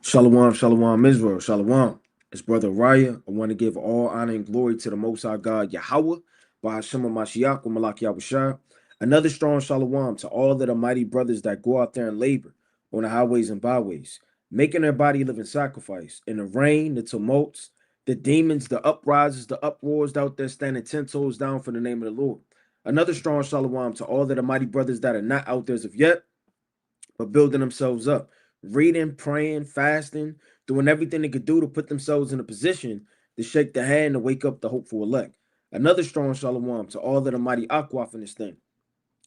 Shalom, shalom, Israel, shalom. It's Brother Raya. I want to give all honor and glory to the Most High God, Yahweh, by Hashem Mashiach, Malak Yahushua. Another strong shalom to all of the mighty brothers that go out there and labor on the highways and byways, making their body living sacrifice in the rain, the tumults, the demons, the uprises, the uproars out there standing 10 toes down for the name of the Lord. Another strong shalom to all of the mighty brothers that are not out there as of yet, but building themselves up, reading, praying, fasting, doing everything they could do to put themselves in a position to shake the hand to wake up the hopeful elect. Another strong shalom to all of the mighty Akwaf in this thing.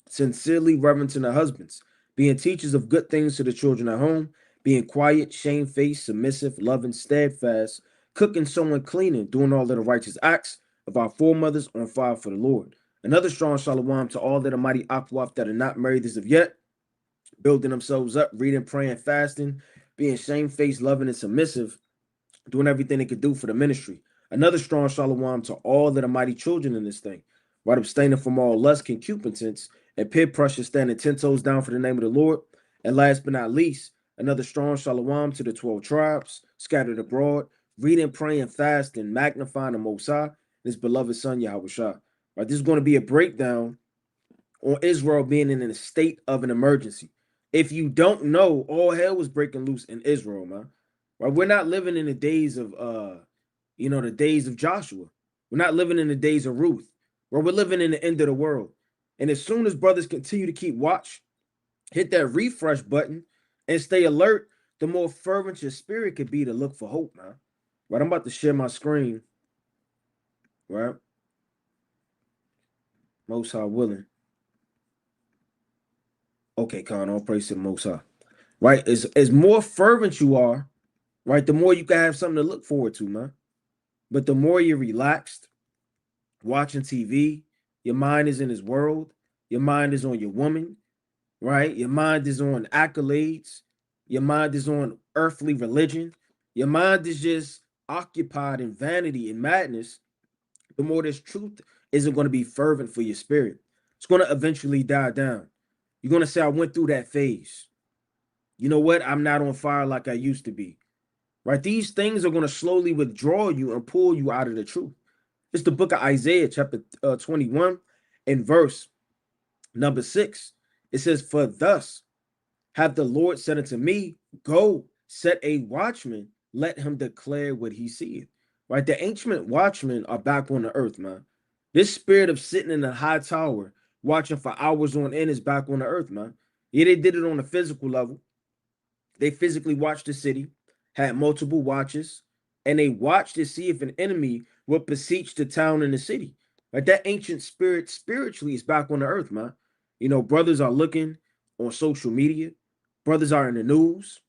Sincerely reverencing the husbands, being teachers of good things to the children at home, being quiet, shamefaced, submissive, loving, steadfast, cooking, sewing, cleaning, doing all of the righteous acts of our foremothers on fire for the Lord. Another strong shalom to all of the mighty Akwaf that are not married as of yet, building themselves up, reading, praying, fasting, being shamefaced, loving, and submissive, doing everything they could do for the ministry. Another strong shalom to all of the mighty children in this thing, right? Abstaining from all lust, concupiscence, and peer pressure, standing 10 toes down for the name of the Lord. And last but not least, another strong shalom to the 12 tribes scattered abroad, reading, praying, fasting, magnifying the Most High and his beloved son, Yahushua. Right, this is going to be a breakdown on Israel being in a state of an emergency. If you don't know, all hell was breaking loose in Israel, man. Right? We're not living in the days of the days of Joshua. We're not living in the days of Ruth. Where we're living in the end of the world. And as soon as brothers continue to keep watch, hit that refresh button and stay alert, the more fervent your spirit could be to look for hope, man. Right? I'm about to share my screen. Right? Most High willing. Okay, Con, all praise to the Most High. Right? As more fervent you are, right, the more you can have something to look forward to, man. But the more you're relaxed, watching TV, your mind is in his world, your mind is on your woman, right? Your mind is on accolades, your mind is on earthly religion, your mind is just occupied in vanity and madness. The more this truth isn't going to be fervent for your spirit. It's going to eventually die down. You're going to say, I went through that phase. You know what? I'm not on fire like I used to be. Right? These things are going to slowly withdraw you and pull you out of the truth. It's the book of Isaiah, chapter 21, and verse number 6. It says, For thus have the Lord said unto me, Go, set a watchman, let him declare what he seeth. Right? The ancient watchmen are back on the earth, man. This spirit of sitting in a high tower, watching for hours on end, is back on the earth, man. Yeah, they did it on a physical level. They physically watched the city, had multiple watches, and they watched to see if an enemy would besiege the town and the city. Like that ancient spirit spiritually is back on the earth, man. You know, brothers are looking on social media, brothers are in the news,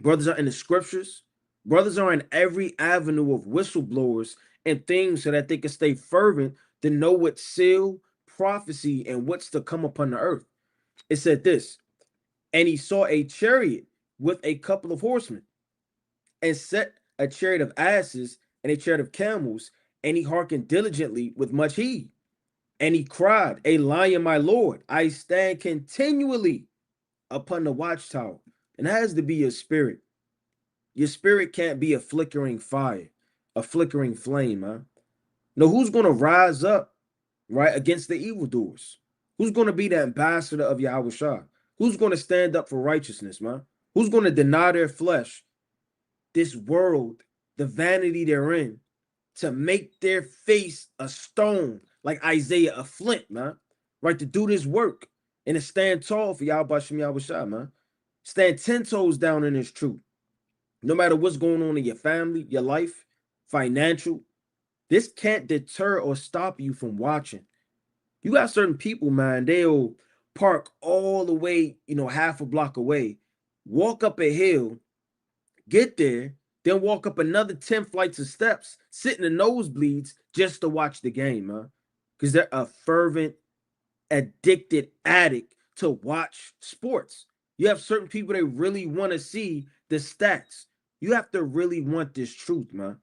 brothers are in the scriptures, brothers are in every avenue of whistleblowers and things so that they can stay fervent to know what's seal, prophecy, and what's to come upon the earth. It said this, and he saw a chariot with a couple of horsemen, and set a chariot of asses and a chariot of camels, and he hearkened diligently with much heed. And he cried, A lion, my lord, I stand continually upon the watchtower. And it has to be your spirit. Your spirit can't be a flickering fire, a flickering flame, huh? No, who's going to rise up, right, against the evildoers? Who's going to be the ambassador of Yahweh Shah? Who's going to stand up for righteousness, man? Who's going to deny their flesh, this world, the vanity they're in, to make their face a stone, like Isaiah, a flint, man, right? To do this work and to stand tall for Yahweh Shem Yahweh Shah, man. Stand 10 toes down in this truth. No matter what's going on in your family, your life, financial, this can't deter or stop you from watching. You got certain people, man, they'll park all the way, half a block away, walk up a hill, get there, then walk up another 10 flights of steps, sit in the nosebleeds just to watch the game, man. Because they're a fervent, addicted addict to watch sports. You have certain people that really want to see the stats. You have to really want this truth, man.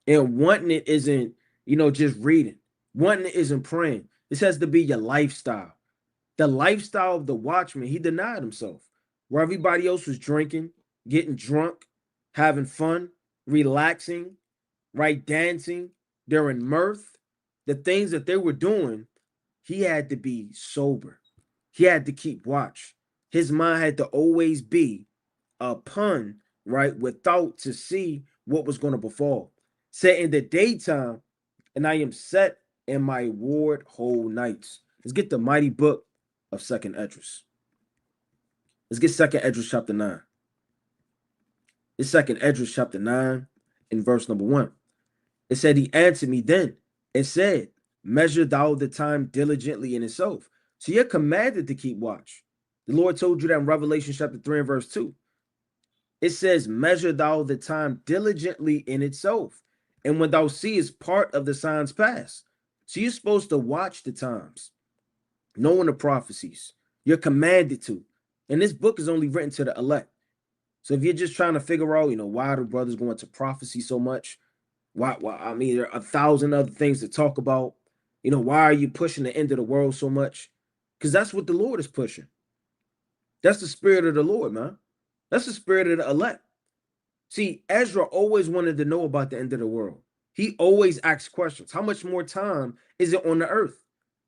And wanting it isn't, just reading. Wanting it isn't praying. This has to be your lifestyle. The lifestyle of the watchman, he denied himself. Where everybody else was drinking, getting drunk, having fun, relaxing, right? Dancing during mirth, the things that they were doing, he had to be sober. He had to keep watch. His mind had to always be upon, right, without to see what was going to befall. Set in the daytime, and I am set in my ward whole nights. Let's get the mighty book of Second Esdras. Let's get Second Esdras chapter 9. It's Second Esdras chapter 9 in verse number 1. It said, he answered me then and said, measure thou the time diligently in itself. So you're commanded to keep watch. The Lord told you that in Revelation chapter 3 and verse 2. It says, measure thou the time diligently in itself. And when thou seest part of the signs pass. So you're supposed to watch the times, knowing the prophecies. You're commanded to. And this book is only written to the elect. So if you're just trying to figure out, why the brothers go into prophecy so much, why, I mean, there are 1,000 other things to talk about. Why are you pushing the end of the world so much? Because that's what the Lord is pushing. That's the spirit of the Lord, man. That's the spirit of the elect. See, Ezra always wanted to know about the end of the world. He always asked questions. How much more time is it on the earth?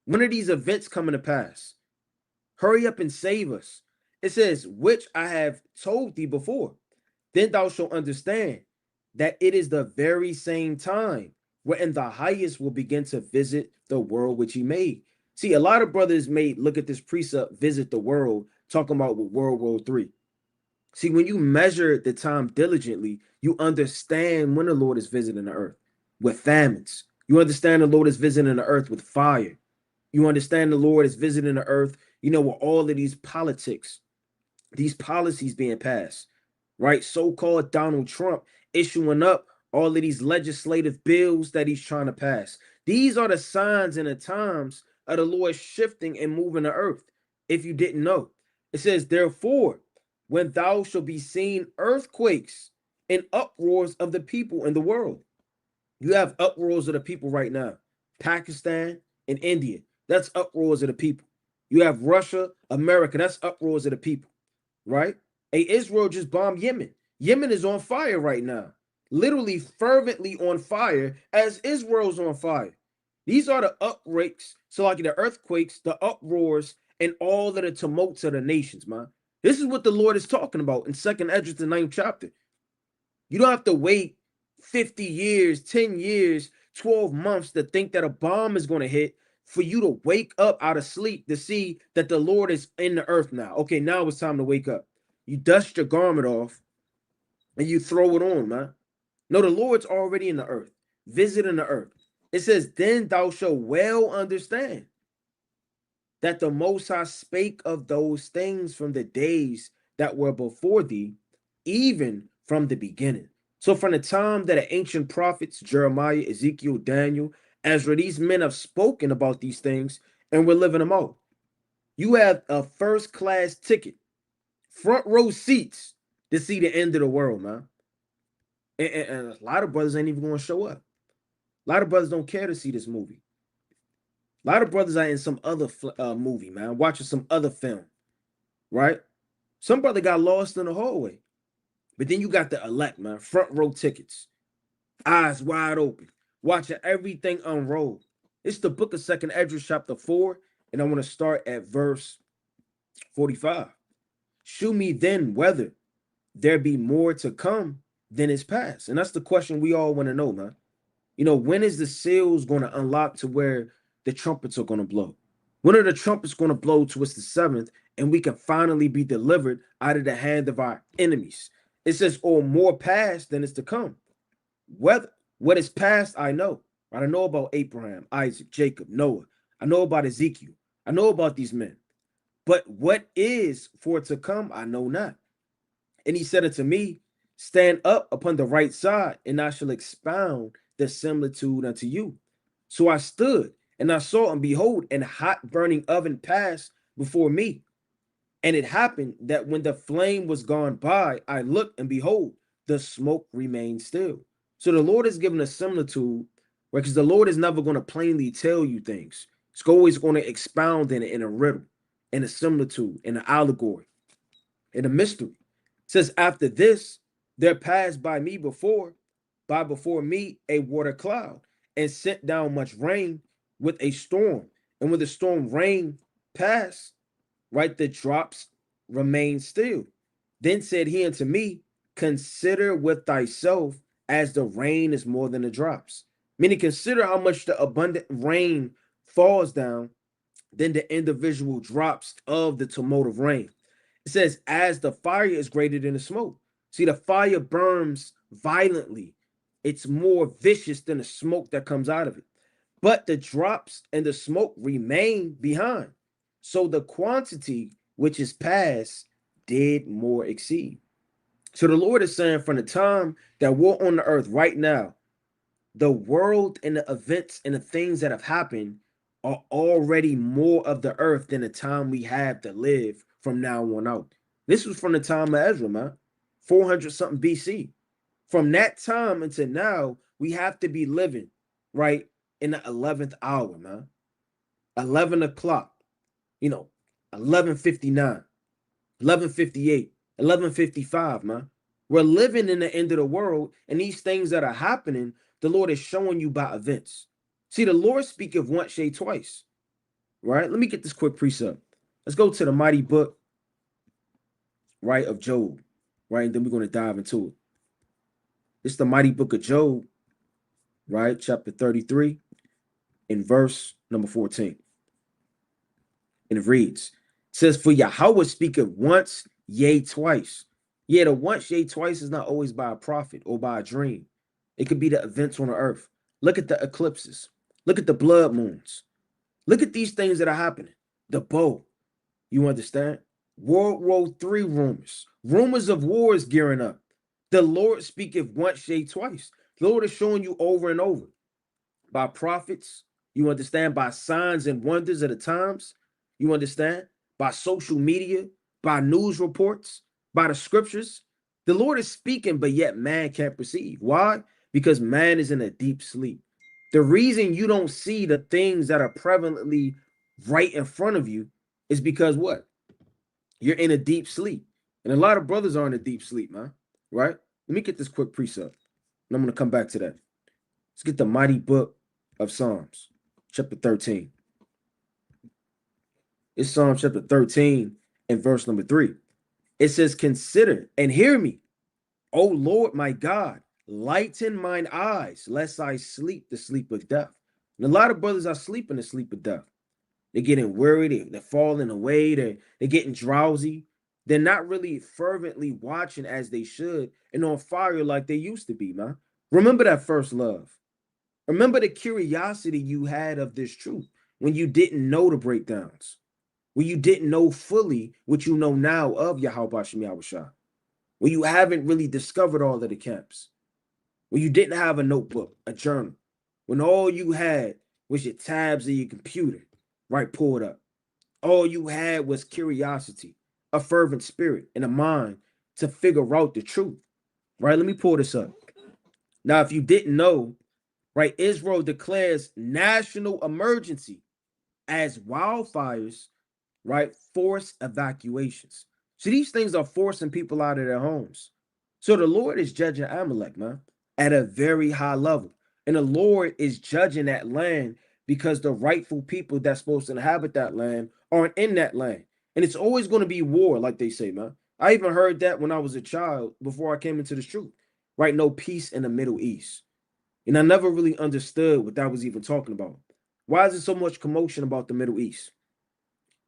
When are these events coming to pass? Hurry up and save us. It says, which I have told thee before. Then thou shalt understand that it is the very same time wherein the highest will begin to visit the world which he made. See, a lot of brothers may look at this precept, visit the world, talking about World War III. See, when you measure the time diligently, you understand when the Lord is visiting the earth with famines. You understand the Lord is visiting the earth with fire. You understand the Lord is visiting the earth, with all of these politics, these policies being passed, right? So-called Donald Trump issuing up all of these legislative bills that he's trying to pass. These are the signs and the times of the Lord shifting and moving the earth. If you didn't know, it says, therefore, when thou shalt be seen earthquakes and uproars of the people in the world. You have uproars of the people right now. Pakistan and India, that's uproars of the people. You have Russia, America, that's uproars of the people, right? Hey, Israel just bombed Yemen. Yemen is on fire right now, literally fervently on fire as Israel's on fire. These are the upreaks, so like the earthquakes, the uproars, and all of the tumults of the nations, man. This is what the Lord is talking about in Second Esdras, the 9th chapter. You don't have to wait 50 years, 10 years, 12 months to think that a bomb is going to hit for you to wake up out of sleep to see that the Lord is in the earth now. Okay, now it's time to wake up. You dust your garment off and you throw it on, man. No, the Lord's already in the earth, visiting the earth. It says, then thou shalt well understand that the Most High spake of those things from the days that were before thee, even from the beginning. So from the time that the ancient prophets, Jeremiah, Ezekiel, Daniel, Ezra, these men have spoken about these things, and we're living them out. You have a first-class ticket, front row seats to see the end of the world, man. And a lot of brothers ain't even going to show up. A lot of brothers don't care to see this movie. A lot of brothers are in some other movie, man, watching some other film, right? Some brother got lost in the hallway. But then you got the elect, man, front row tickets, eyes wide open, watching everything unroll. It's the book of Second Esdras, chapter 4, and I want to start at verse 45. Shew me then whether there be more to come than is past. And that's the question we all want to know, man. When is the seals going to unlock to where the trumpets are going to blow? When are the trumpets going to blow towards the 7th and we can finally be delivered out of the hand of our enemies? It says, or more past than is to come. Whether what is past, I know. I know about Abraham, Isaac, Jacob, Noah. I know about Ezekiel. I know about these men. But what is for to come, I know not. And he said unto me, stand up upon the right side, and I shall expound the similitude unto you. So I stood, and I saw, and behold, an hot burning oven passed before me. And it happened that when the flame was gone by, I looked, and behold, the smoke remained still. So the Lord is giving a similitude, right? Because the Lord is never going to plainly tell you things. It's always going to expound in it in a riddle, in a similitude, in an allegory, in a mystery. says, after this, there passed before me a water cloud, and sent down much rain with a storm. And when the storm rain passed, right, the drops remained still. Then said he unto me, consider with thyself as the rain is more than the drops. Meaning, consider how much the abundant rain falls down than the individual drops of the tumult of rain. It says, as the fire is greater than the smoke. See, the fire burns violently. It's more vicious than the smoke that comes out of it. But the drops and the smoke remain behind. So the quantity which is passed did more exceed. So the Lord is saying, from the time that we're on the earth right now, the world and the events and the things that have happened are already more of the earth than the time we have to live from now on out. This was from the time of Ezra, man, 400 something BC. From that time until now, we have to be living right in the 11th hour, man. 11 o'clock, you know, 11:59, 11:58, 11:55, man. We're living in the end of the world, and these things that are happening, the Lord is showing you by events. See, the Lord speaketh once, yea, twice, right? Let me get this quick precept. Let's go to the mighty book, right, of Job, right? And then we're going to dive into it. It's the mighty book of Job, right? Chapter 33, in verse number 14. And it reads, it says, for Yahweh speaketh once, yea, twice. Yeah, the once, yea, twice is not always by a prophet or by a dream. It could be the events on the earth. Look at the eclipses. Look at the blood moons. Look at these things that are happening. The bow, you understand? World War III rumors. Rumors of wars gearing up. The Lord speaketh once, yea, twice. The Lord is showing you over and over. By prophets, you understand? By signs and wonders of the times, you understand? By social media, by news reports, by the scriptures. The Lord is speaking, but yet man can't perceive. Why? Because man is in a deep sleep. The reason you don't see the things that are prevalently right in front of you is because what? You're in a deep sleep. And a lot of brothers are in a deep sleep, man. Right? Let me get this quick precept. And I'm going to come back to that. Let's get the mighty book of Psalms, chapter 13. It's Psalm chapter 13 and verse number 3. It says, consider and hear me, O Lord my God, lighten mine eyes, lest I sleep the sleep of death. And a lot of brothers are sleeping the sleep of death. They're getting worried, they're falling away, they're getting drowsy. They're not really fervently watching as they should and on fire like they used to be, man. Remember that first love. Remember the curiosity you had of this truth when you didn't know the breakdowns, when you didn't know fully what you know now of Yahweh Shem Yahushua, when you haven't really discovered all of the camps, when you didn't have a notebook, a journal, when all you had was your tabs of your computer, right, pulled up. All you had was curiosity, a fervent spirit, and a mind to figure out the truth, right? Let me pull this up. Now, if you didn't know, right, Israel declares national emergency as wildfires, right, force evacuations. So these things are forcing people out of their homes. So the Lord is judging Amalek, man, at a very high level. And the Lord is judging that land because the rightful people that's supposed to inhabit that land aren't in that land. And it's always going to be war, like they say, man. I even heard that when I was a child before I came into this truth, right? No peace in the Middle East. And I never really understood what that was even talking about. Why is there so much commotion about the Middle East?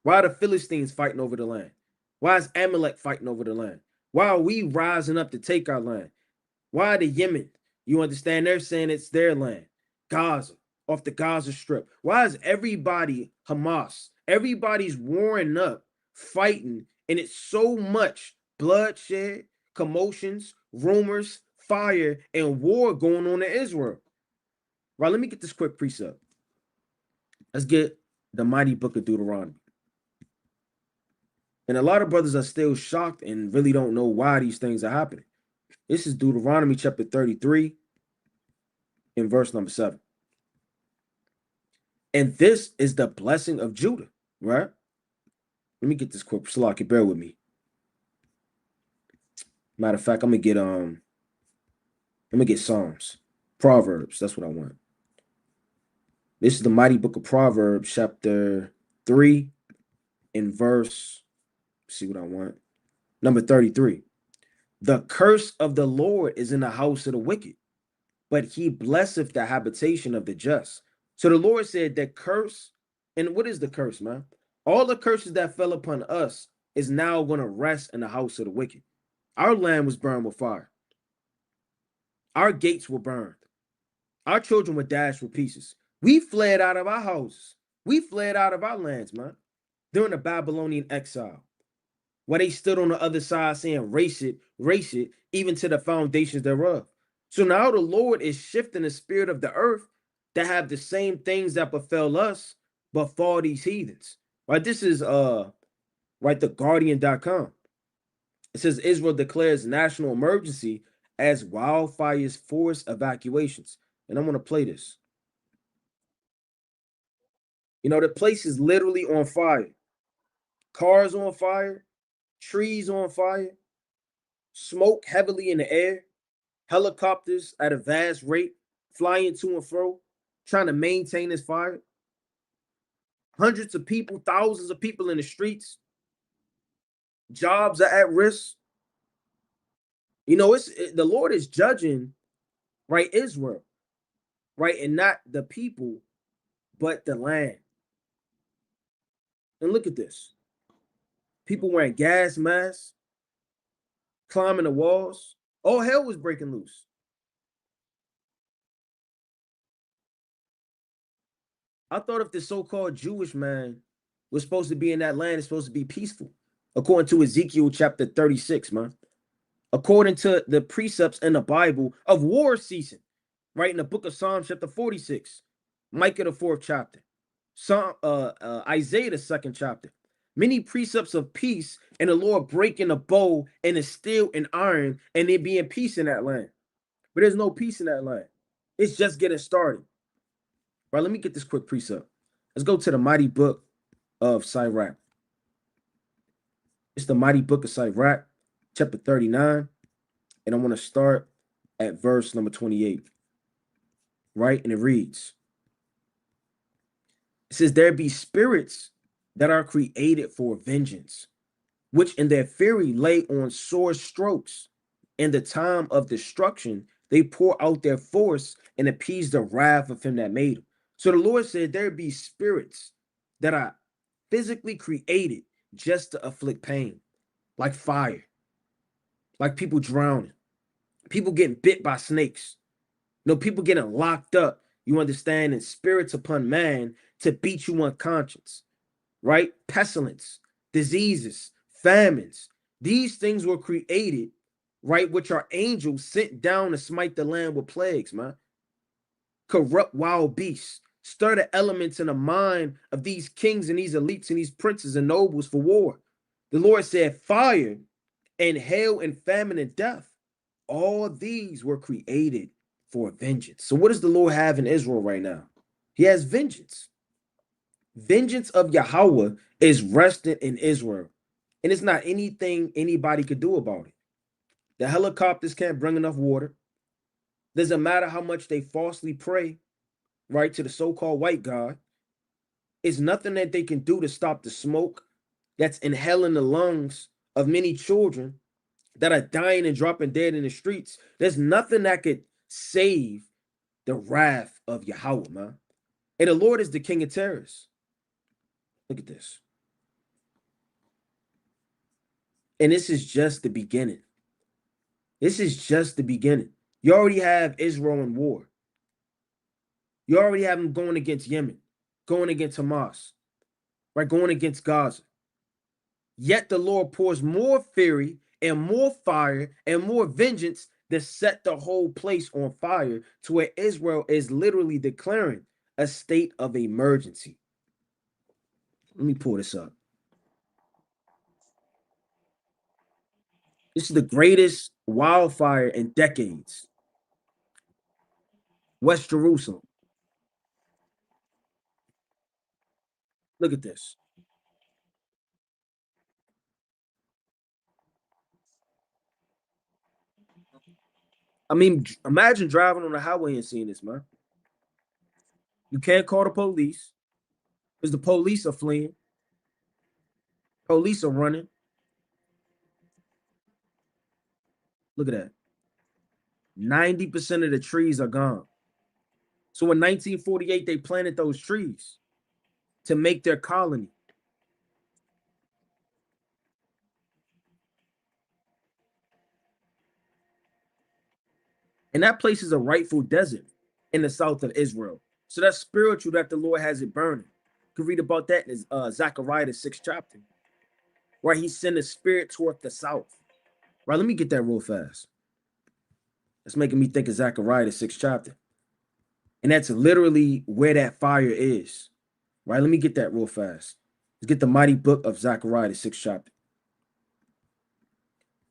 Why are the Philistines fighting over the land? Why is Amalek fighting over the land? Why are we rising up to take our land? Why are the Yemen? You understand? They're saying it's their land. Gaza, off the Gaza Strip. Why is everybody Hamas? Everybody's warring up, fighting, and it's so much bloodshed, commotions, rumors, fire, and war going on in Israel. Right, let me get this quick precept. Let's get the mighty book of Deuteronomy. And a lot of brothers are still shocked and really don't know why these things are happening. This is Deuteronomy chapter 33 in verse number 7. And this is the blessing of Judah, right? Let me get this quick. Salaki, bear with me. Matter of fact, I'm gonna get Psalms. Proverbs, that's what I want. This is the mighty book of Proverbs, chapter 3, in verse, see what I want. Number 33. The curse of the Lord is in the house of the wicked, but he blesseth the habitation of the just. So the Lord said that curse, and what is the curse, man? All the curses that fell upon us is now going to rest in the house of the wicked. Our land was burned with fire. Our gates were burned. Our children were dashed with pieces. We fled out of our houses. We fled out of our lands, man, during the Babylonian exile, where they stood on the other side saying, race it, even to the foundations thereof. So now the Lord is shifting the spirit of the earth to have the same things that befell us befall these heathens. Right? This is right, the Guardian.com. It says Israel declares national emergency as wildfires force evacuations. And I'm gonna play this. The place is literally on fire. Cars on fire, trees on fire, smoke heavily in the air, helicopters at a vast rate flying to and fro, trying to maintain this fire. Hundreds of people, thousands of people in the streets. Jobs are at risk. The Lord is judging, right, Israel, right, and not the people, but the land. And look at this: people wearing gas masks, climbing the walls. All hell was breaking loose. I thought if the so-called Jewish man was supposed to be in that land, it's supposed to be peaceful, according to Ezekiel chapter 36, man. According to the precepts in the Bible of war ceasing, right in the book of Psalms chapter 46, Micah the fourth chapter, Isaiah the second chapter. Many precepts of peace and the Lord breaking the bow and the steel and iron and there being peace in that land. But there's no peace in that land. It's just getting started. Right, let me get this quick precept. Let's go to the mighty book of Sirach. It's the mighty book of Sirach, chapter 39. And I want to start at verse number 28. Right? And it reads, it says, there be spirits that are created for vengeance, which in their fury lay on sore strokes. In the time of destruction, they pour out their force and appease the wrath of him that made them. So the Lord said, there be spirits that are physically created just to afflict pain, like fire, like people drowning, people getting bit by snakes, people getting locked up, you understand, and spirits upon man to beat you unconscious, right? Pestilence, diseases, famines. These things were created, right, which are angels sent down to smite the land with plagues, man. Corrupt wild beasts, stir the elements in the mind of these kings and these elites and these princes and nobles for war. The Lord said, fire and hail and famine and death, all these were created for vengeance. So what does the Lord have in Israel right now? He has vengeance. Vengeance of Yahweh is resting in Israel. And it's not anything anybody could do about it. The helicopters can't bring enough water. Doesn't matter how much they falsely pray, right, to the so-called white God. It's nothing that they can do to stop the smoke that's inhaling the lungs of many children that are dying and dropping dead in the streets. There's nothing that could save the wrath of Yahweh, man. And the Lord is the king of terrors. Look at this. And this is just the beginning. This is just the beginning. You already have Israel in war. You already have them going against Yemen, going against Hamas, right? Going against Gaza. Yet the Lord pours more fury and more fire and more vengeance to set the whole place on fire to where Israel is literally declaring a state of emergency. Let me pull this up. This is the greatest wildfire in decades. West Jerusalem. Look at this. I mean, imagine driving on the highway and seeing this, man. You can't call the police because the police are fleeing. Police are running. Look at that. 90% of the trees are gone. So in 1948, they planted those trees to make their colony. And that place is a rightful desert in the south of Israel. So that's spiritual that the Lord has it burning. You can read about that in Zechariah, the 6th chapter, where he sent a spirit toward the south. Right, let me get that real fast. That's making me think of Zechariah, the 6th chapter. And that's literally where that fire is. Right, let me get that real fast. Let's get the mighty book of Zechariah, the 6th chapter.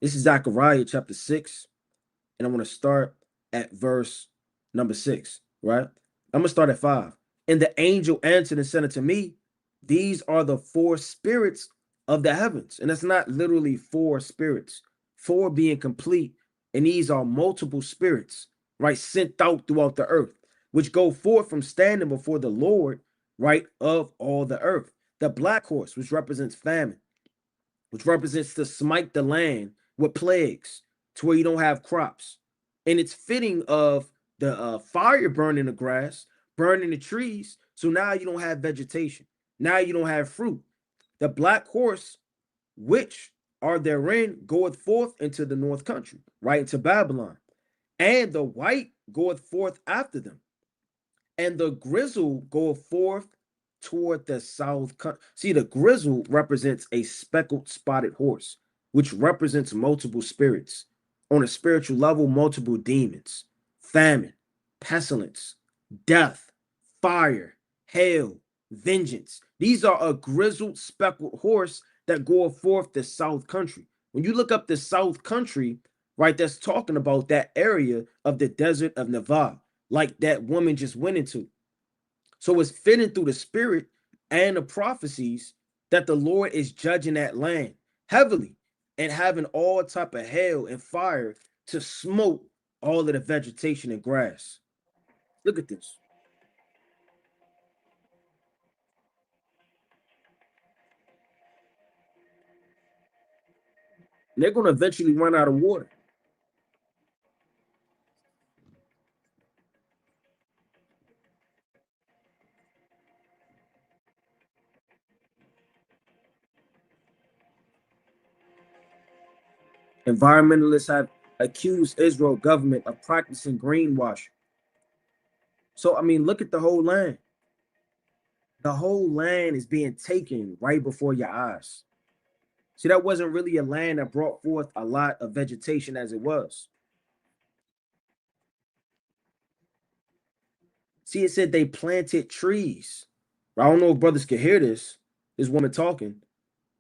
This is Zechariah chapter 6, and I want to start at verse number 6, right? I'm going to start at 5. And the angel answered and said unto me, these are the four spirits of the heavens. And that's not literally four spirits, four being complete. And these are multiple spirits, right, sent out throughout the earth, which go forth from standing before the Lord, right, of all the earth. The black horse, which represents famine, which represents to smite the land with plagues to where you don't have crops. And it's fitting of the fire burning the grass, burning the trees. So now you don't have vegetation. Now you don't have fruit. The black horse, which are therein, goeth forth into the north country, right into Babylon. And the white goeth forth after them. And the grizzle goeth forth toward the south. See, the grizzle represents a speckled spotted horse, which represents multiple spirits. On a spiritual level, multiple demons, famine, pestilence, death, fire, hail, vengeance. These are a grizzled speckled horse that go forth the south country. When you look up the south country, right, that's talking about that area of the desert of Nevada, like that woman just went into. So it's fitting through the spirit and the prophecies that the Lord is judging that land heavily and having all type of hail and fire to smoke all of the vegetation and grass. Look at this. And they're going to eventually run out of water. Environmentalists have accused Israel government of practicing greenwashing. So, I mean, look at the whole land. The whole land is being taken right before your eyes. See, that wasn't really a land that brought forth a lot of vegetation as it was. See, it said they planted trees. I don't know if brothers can hear this woman talking,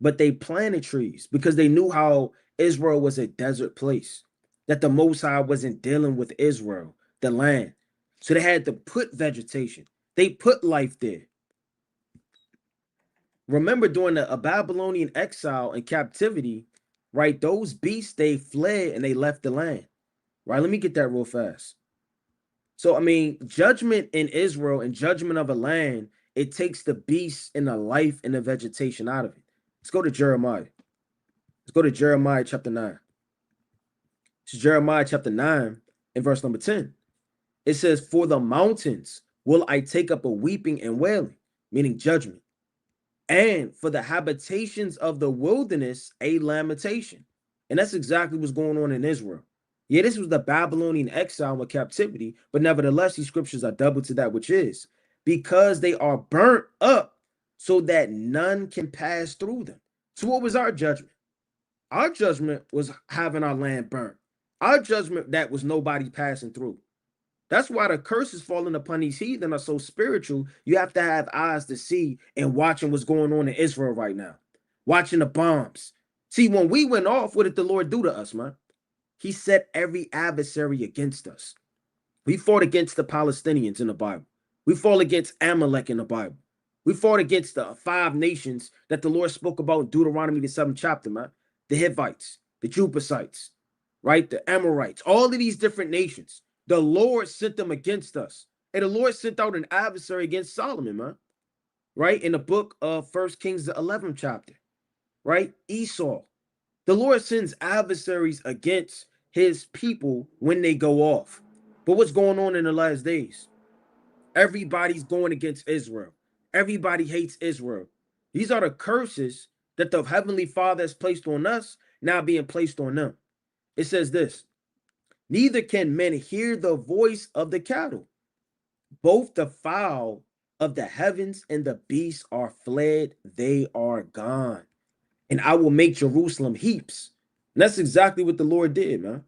but they planted trees because they knew how Israel was a desert place, that the Most High wasn't dealing with Israel, the land. So they had to put vegetation. They put life there. Remember during a Babylonian exile and captivity, right? Those beasts, they fled and they left the land. Right? Let me get that real fast. So, I mean, judgment in Israel and judgment of a land, it takes the beast and the life and the vegetation out of it. Let's go to Jeremiah. Let's go to Jeremiah chapter 9. It's Jeremiah chapter 9 and verse number 10. It says, for the mountains will I take up a weeping and wailing, meaning judgment. And for the habitations of the wilderness, a lamentation. And that's exactly what's going on in Israel. Yeah, this was the Babylonian exile and captivity, but nevertheless, these scriptures are double to that, which is because they are burnt up so that none can pass through them. So, what was our judgment? Our judgment was having our land burnt. Our judgment that was nobody passing through. That's why the curses falling upon these heathen are so spiritual. You have to have eyes to see and watching what's going on in Israel right now, watching the bombs. See, when we went off, what did the Lord do to us, man? He set every adversary against us. We fought against the Palestinians in the Bible. We fought against Amalek in the Bible. We fought against the 5 nations that the Lord spoke about in Deuteronomy, the 7th chapter, man. The Hivites, the Jebusites. right? The Amorites, all of these different nations. The Lord sent them against us. And the Lord sent out an adversary against Solomon, man, right? In the book of First Kings, the 11th chapter, right? Esau. The Lord sends adversaries against his people when they go off. But what's going on in the last days? Everybody's going against Israel. Everybody hates Israel. These are the curses that the Heavenly Father has placed on us, now being placed on them. It says this: neither can men hear the voice of the cattle. Both the fowl of the heavens and the beasts are fled, they are gone. And I will make Jerusalem heaps. And that's exactly what the Lord did, man.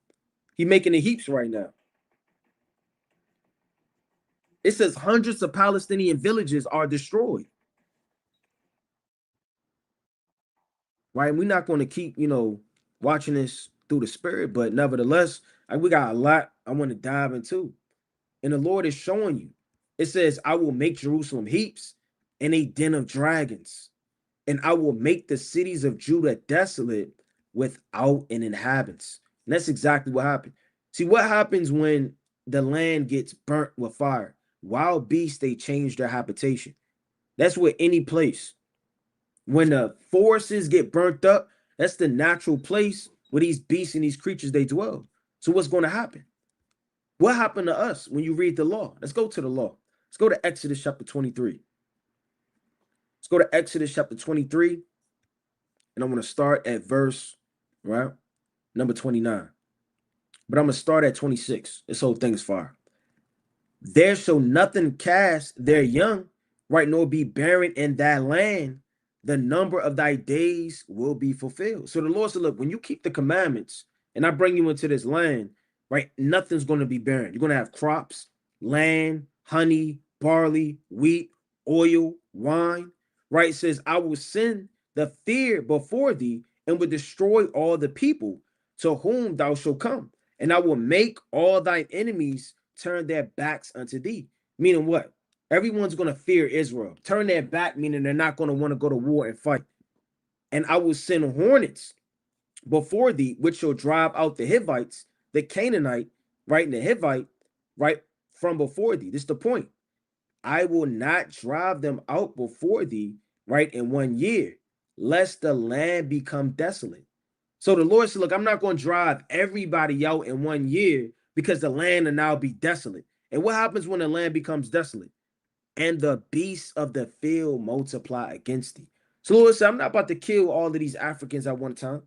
He making the heaps right now. It says hundreds of Palestinian villages are destroyed. Right? We're not going to keep, watching this through the spirit, but nevertheless, we got a lot I want to dive into. And the Lord is showing you. It says, I will make Jerusalem heaps and a den of dragons, and I will make the cities of Judah desolate without an inhabitants. And that's exactly what happened. See, what happens when the land gets burnt with fire? Wild beasts, they change their habitation. That's what any place. When the forests get burnt up, that's the natural place where these beasts and these creatures they dwell. So what's going to happen? What happened to us when you read the law? Let's go to the law. Let's go to Exodus chapter 23. Let's go to Exodus chapter 23. And I'm going to start at verse, right, number 29. But I'm going to start at 26. This whole thing is fire. There shall nothing cast their young, right, nor be barren in that land. The number of thy days will be fulfilled. So the Lord said, look, when you keep the commandments and I bring you into this land, right, nothing's going to be barren. You're going to have crops, land, honey, barley, wheat, oil, wine, right? It says, I will send the fear before thee and will destroy all the people to whom thou shalt come. And I will make all thine enemies turn their backs unto thee. Meaning what? Everyone's going to fear Israel. Turn their back, meaning they're not going to want to go to war and fight. And I will send hornets before thee, which shall drive out the Hivites, the Canaanite, right, and the Hivite, right, from before thee. This is the point. I will not drive them out before thee, right, in 1 year, lest the land become desolate. So the Lord said, look, I'm not going to drive everybody out in 1 year because the land will now be desolate. And what happens when the land becomes desolate? And the beasts of the field multiply against thee. So the Lord said, I'm not about to kill all of these Africans at one time.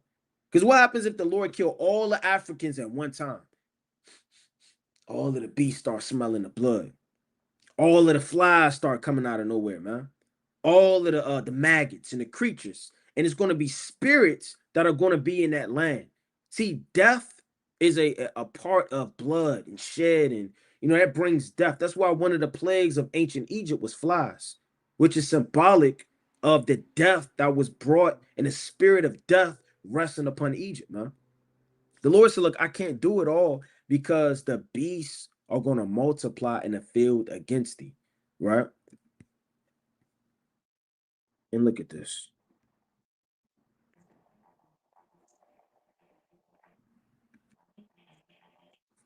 Because what happens if the Lord kill all the Africans at one time? All of the beasts start smelling the blood. All of the flies start coming out of nowhere, man. All of the maggots and the creatures. And it's going to be spirits that are going to be in that land. See, death is a part of blood and shed, and that brings death. That's why one of the plagues of ancient Egypt was flies, which is symbolic of the death that was brought and the spirit of death resting upon Egypt, man. The Lord said, look, I can't do it all because the beasts are going to multiply in the field against thee, right? And look at this,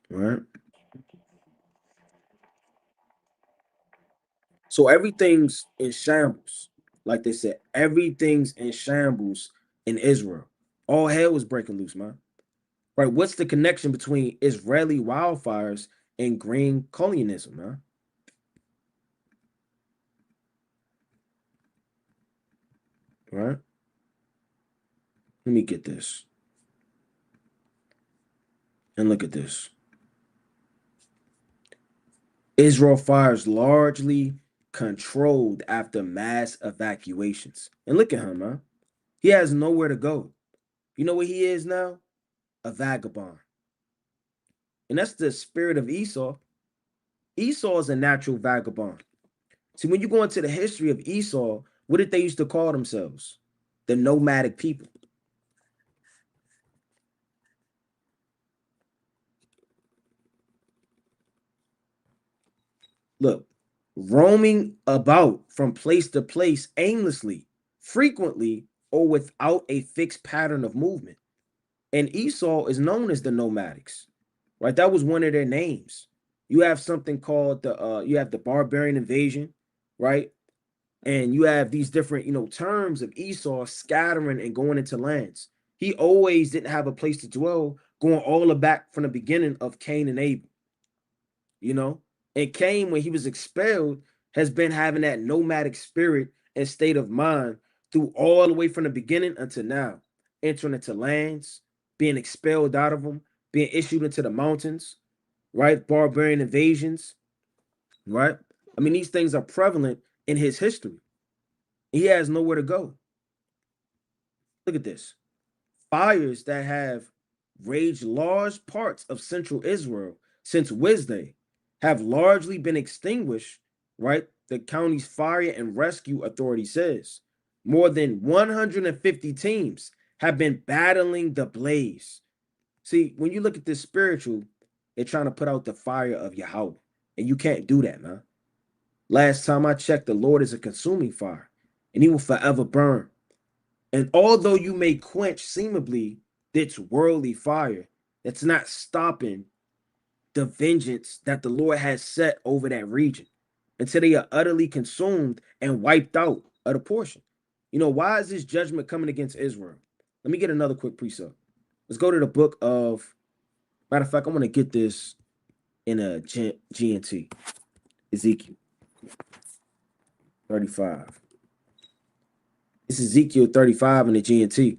right? So everything's in shambles. Like they said, everything's in shambles in Israel. All hell was breaking loose, man. Right? What's the connection between Israeli wildfires and green colonialism, man? Right? Let me get this and look at this. Israel fires largely controlled after mass evacuations. And look at him, man. He has nowhere to go. You know what he is now? A vagabond. And that's the spirit of Esau. Esau is a natural vagabond. See, when you go into the history of Esau, what did they used to call themselves? The nomadic people. Look, roaming about from place to place aimlessly, frequently, or without a fixed pattern of movement. And Esau is known as the nomadics, right? That was one of their names. You have something called you have the barbarian invasion, right? And you have these different, terms of Esau scattering and going into lands. He always didn't have a place to dwell, going all the back from the beginning of Cain and Abel, you know. And Cain, when he was expelled, has been having that nomadic spirit and state of mind through all the way from the beginning until now, entering into lands, being expelled out of them, being issued into the mountains, right? Barbarian invasions, right? I mean, these things are prevalent in his history. He has nowhere to go. Look at this. Fires that have raged large parts of central Israel since Wednesday have largely been extinguished, right? The county's fire and rescue authority says more than 150 teams have been battling the blaze. See, when you look at this spiritual, they're trying to put out the fire of Yahweh, and you can't do that, man. Last time I checked, the Lord is a consuming fire, and he will forever burn. And although you may quench seemingly this worldly fire, that's not stopping the vengeance that the Lord has set over that region until they are utterly consumed and wiped out of the portion. Why is this judgment coming against Israel? Let me get another quick precept. Let's go to the book of, matter of fact, I'm going to get this in a GNT, Ezekiel 35. This is Ezekiel 35 in the GNT.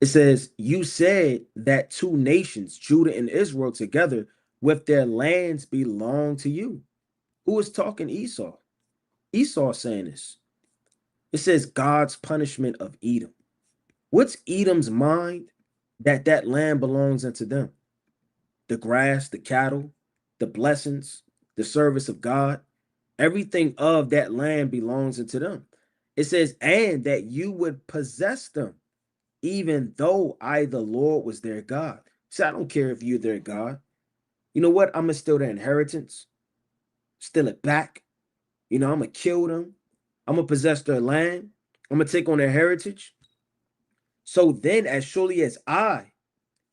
It says, you said that two nations, Judah and Israel, together with their lands belong to you. Who is talking? Esau. Esau saying this. It says God's punishment of Edom. What's Edom's mind? That land belongs unto them. The grass, the cattle, the blessings, the service of God, everything of that land belongs unto them. It says, and that you would possess them, even though I, the Lord, was their God. So I don't care if you're their God. You know what? I'm going to steal their inheritance, steal it back. I'm going to kill them. I'm going to possess their land. I'm going to take on their heritage. So then, as surely as I,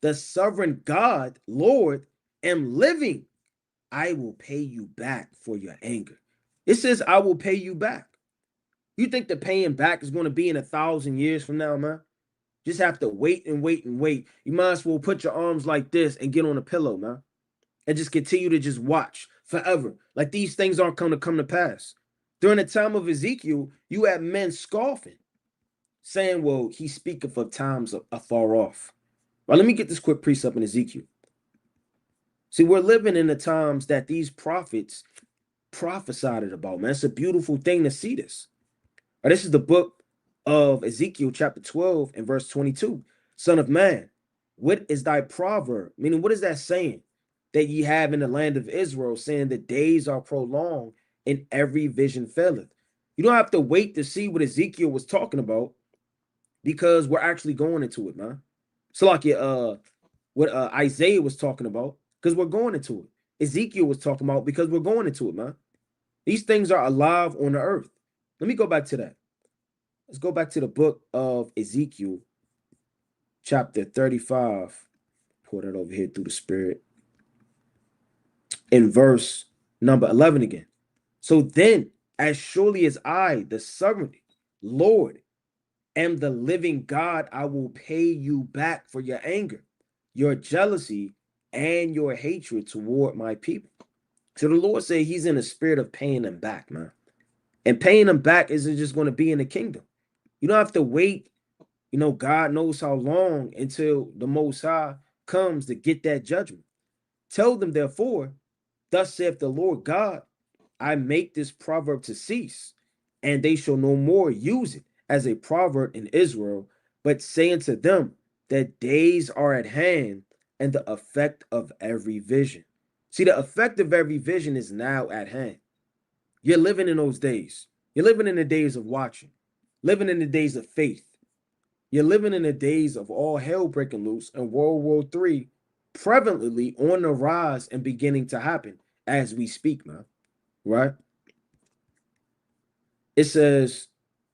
the sovereign God, Lord, am living, I will pay you back for your anger. It says, I will pay you back. You think the paying back is going to be in 1,000 years from now, man? Just have to wait and wait and wait. You might as well put your arms like this and get on a pillow, man. And just continue to just watch forever. Like these things aren't going to come to pass. During the time of Ezekiel, you had men scoffing, saying, well, he speaketh of times afar off. Well, let me get this quick precept in Ezekiel. See, we're living in the times that these prophets prophesied about, man. It's a beautiful thing to see this. This is the book of Ezekiel, chapter 12, and verse 22. Son of man, what is thy proverb? Meaning, what is that saying that ye have in the land of Israel, saying the days are prolonged and every vision faileth? You don't have to wait to see what Ezekiel was talking about because we're actually going into it, man. So like what Isaiah was talking about, because we're going into it. Ezekiel was talking about because we're going into it, man. These things are alive on the earth. Let me go back to that. Let's go back to the book of Ezekiel, chapter 35. Pull that over here through the spirit. In verse number 11 again. So then, as surely as I, the sovereign Lord, am the living God, I will pay you back for your anger, your jealousy, and your hatred toward my people. So the Lord said he's in a spirit of paying them back, man. And paying them back isn't just going to be in the kingdom. You don't have to wait, God knows how long until the Most High comes to get that judgment. Tell them, therefore, thus saith the Lord God, I make this proverb to cease, and they shall no more use it as a proverb in Israel, but say unto them that days are at hand and the effect of every vision. See, the effect of every vision is now at hand. You're living in those days. You're living in the days of watching, living in the days of faith. You're living in the days of all hell breaking loose and World War III prevalently on the rise and beginning to happen as we speak, man. Right? It says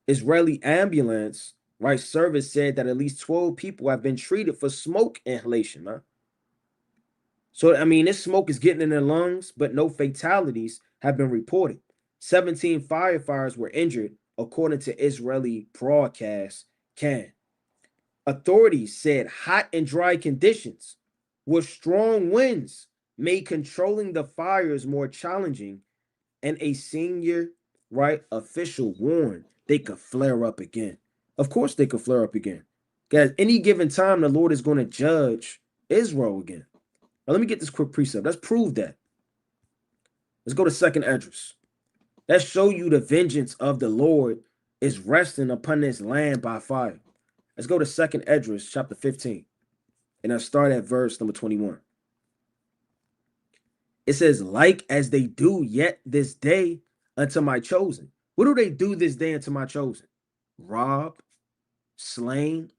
Israeli ambulance, right, service said that at least 12 people have been treated for smoke inhalation, man. So, I mean, this smoke is getting in their lungs, but no fatalities have been reported. 17 firefighters were injured, according to Israeli broadcast Can. Authorities said hot and dry conditions with strong winds made controlling the fires more challenging, and a senior right official warned they could flare up again. Of course, they could flare up again. Guys, any given time, the Lord is going to judge Israel again. Now, let me get this quick precept. Let's prove that. Let's go to second Esdras. Let's show you the vengeance of the Lord is resting upon this land by fire. Let's go to second Esdras, chapter 15. And I'll start at verse number 21. It says, like as they do yet this day unto my chosen. What do they do this day unto my chosen? Rob, slain,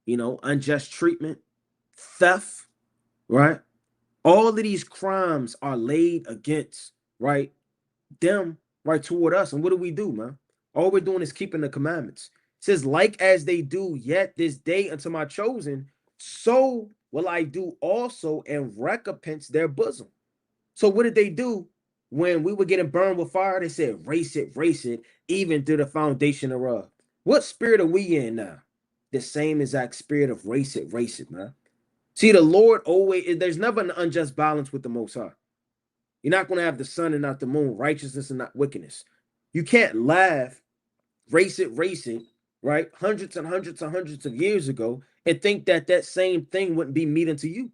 unjust treatment, theft, right? All of these crimes are laid against, right, them, right, toward us. And what do, man? All we're doing is keeping the commandments. It says, like as they do yet this day unto my chosen, so will I do also and recompense their bosom. So what did they do when we were getting burned with fire? They said, race it, even through the foundation thereof. What spirit are we in now? The same exact spirit of race it, man. See, the Lord always, there's never an unjust balance with the Most High. You're not going to have the sun and not the moon, righteousness and not wickedness. You can't laugh, race it, right? Hundreds and hundreds and hundreds of years ago and think that that same thing wouldn't be meet unto you.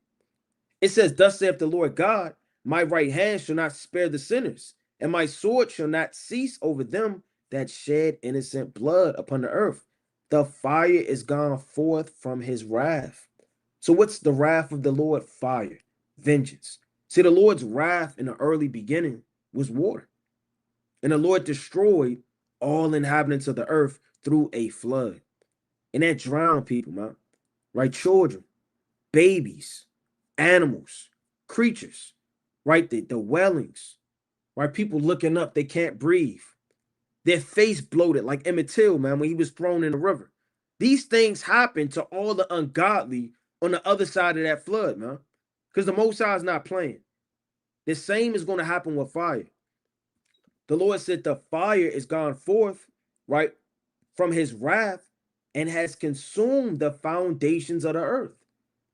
It says, thus saith the Lord God, my right hand shall not spare the sinners, and my sword shall not cease over them that shed innocent blood upon the earth. The fire is gone forth from his wrath. So what's the wrath of the Lord? Fire, vengeance. See, the Lord's wrath in the early beginning was water. And the Lord destroyed all inhabitants of the earth through a flood. And that drowned people, man. Right? Children, babies, animals, creatures, right? The wellings, right? People looking up, they can't breathe. Their face bloated like Emmett Till, man, when he was thrown in the river. These things happen to all the ungodly on the other side of that flood, man. Because the Most High is not playing. The same is going to happen with fire. The Lord said the fire is gone forth, right, from his wrath and has consumed the foundations of the earth.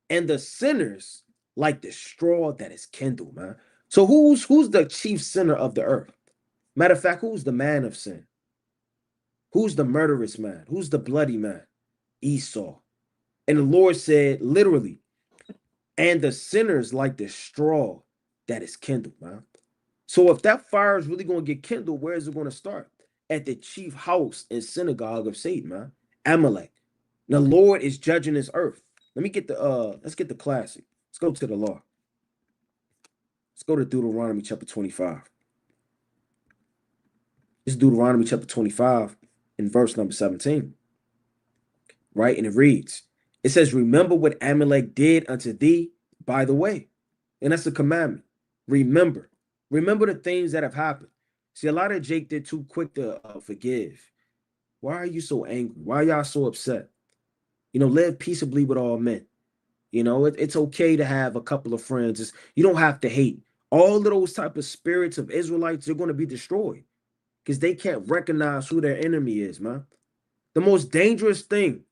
And the sinners like the straw that is kindled, man. So who's the chief sinner of the earth? Matter of fact, who's the man of sin? Who's the murderous man? Who's the bloody man? Esau. And the Lord said, literally, and the sinners like the straw that is kindled, man. So if that fire is really going to get kindled, where is it going to start? At the chief house and synagogue of Satan, man. Amalek. The Lord is judging this earth. Let me get let's get the classic. Let's go to the law. Let's go to Deuteronomy chapter 25. This is Deuteronomy chapter 25 in verse number 17. Right? And it reads, it says, remember what Amalek did unto thee by the way. And that's a commandment. Remember. Remember the things that have happened. See, a lot of Jake did too quick to forgive. Why are you so angry? Why are y'all so upset? Live peaceably with all men. It's okay to have a couple of friends. You don't have to hate. All of those type of spirits of Israelites are going to be destroyed because they can't recognize who their enemy is, man. The most dangerous thing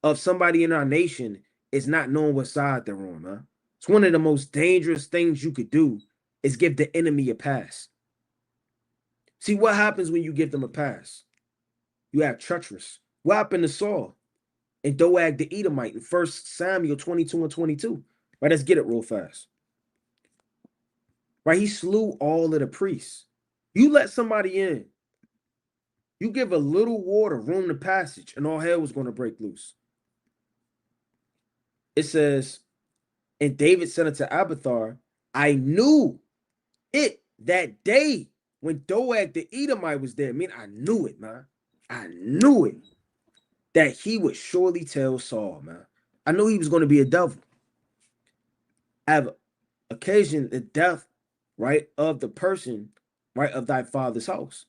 of somebody in our nation is not knowing what side they're on, man. It's one of the most dangerous things you could do is give the enemy a pass. See, what happens when you give them a pass? You have treacherous. What happened to Saul and Doeg the Edomite in 1 Samuel 22 and 22? Right, let's get it real fast. Right, he slew all of the priests. You let somebody in, you give a little water, room to passage, and all hell was going to break loose. It says, and David said unto Abiathar, I knew it that day when Doeg the Edomite was there. I mean, I knew it, man. I knew it. That he would surely tell Saul, man. I knew he was going to be a devil. Have occasioned the death, right, of the person, right, of thy father's house.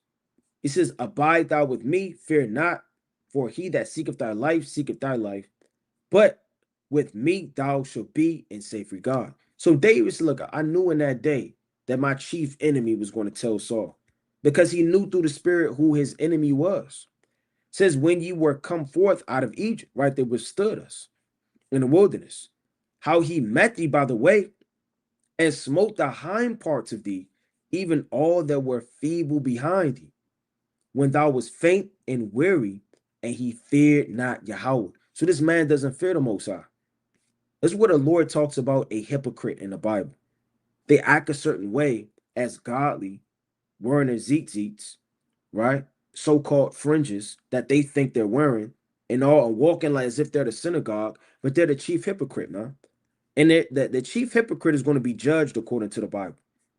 He says, abide thou with me, fear not, For he that seeketh thy life, but with me thou shalt be in safe regard. So David said, look, I knew in that day that my chief enemy was going to tell Saul, because he knew through the spirit who his enemy was. It says, when you were come forth out of Egypt, right, they withstood us in the wilderness, how he met thee by the way, and smote the hind parts of thee, even all that were feeble behind thee, when thou was faint and weary, and he feared not Yahweh. So this man doesn't fear the Most High. This is what the Lord talks about a hypocrite in the Bible. They act a certain way as godly, wearing their tzitzits, right? So-called fringes that they think they're wearing, and all walking like as if they're the synagogue, but they're the chief hypocrite, man. And the chief hypocrite is going to be judged according to the Bible,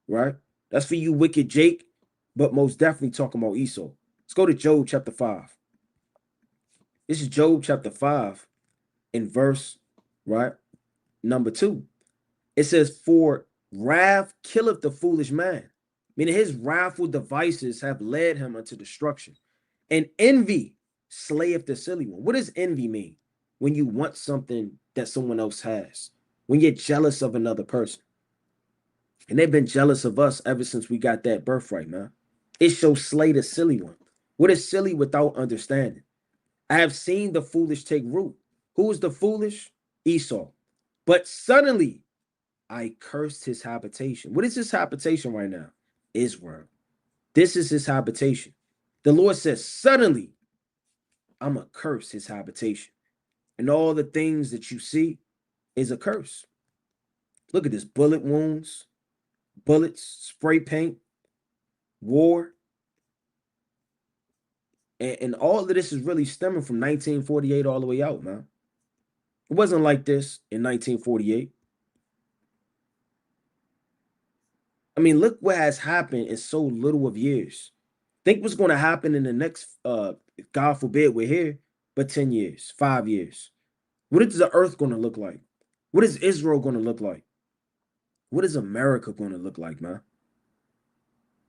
right? That's for you, wicked Jake, but most definitely talking about Esau. Let's go to Job chapter 5. This is Job chapter 5 in verse, right, number 2. It says, for wrath killeth the foolish man, meaning his wrathful devices have led him unto destruction. And envy slayeth the silly one. What does envy mean? When you want something that someone else has, when you're jealous of another person. And they've been jealous of us ever since we got that birthright, man. It shall slay the silly one. What is silly without understanding? I have seen the foolish take root. Who is the foolish? Esau. But suddenly I cursed his habitation. What is his habitation right now? Israel. This is his habitation. The Lord says, suddenly I'm going to curse his habitation. And all the things that you see is a curse. Look at this: bullet wounds, bullets, spray paint, war. And all of this is really stemming from 1948 all the way out, man. It wasn't like this in 1948. I mean, look what has happened in so little of years. Think what's going to happen in the next, God forbid we're here, but 10 years, 5 years. What is the earth going to look like? What is Israel going to look like? What is America going to look like, man?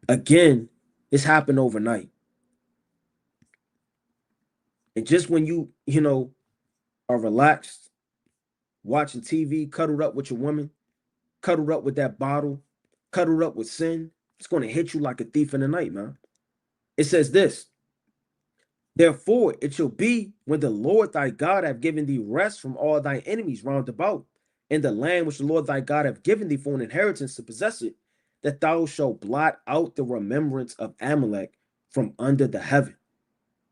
Again, this happened overnight. And just when you know, are relaxed, watching TV, cuddled up with your woman, cuddled up with that bottle, cuddled up with sin, it's going to hit you like a thief in the night, man. It says this: therefore it shall be, when the Lord thy God have given thee rest from all thy enemies round about, in the land which the Lord thy God have given thee for an inheritance to possess it, that thou shalt blot out the remembrance of Amalek from under the heaven.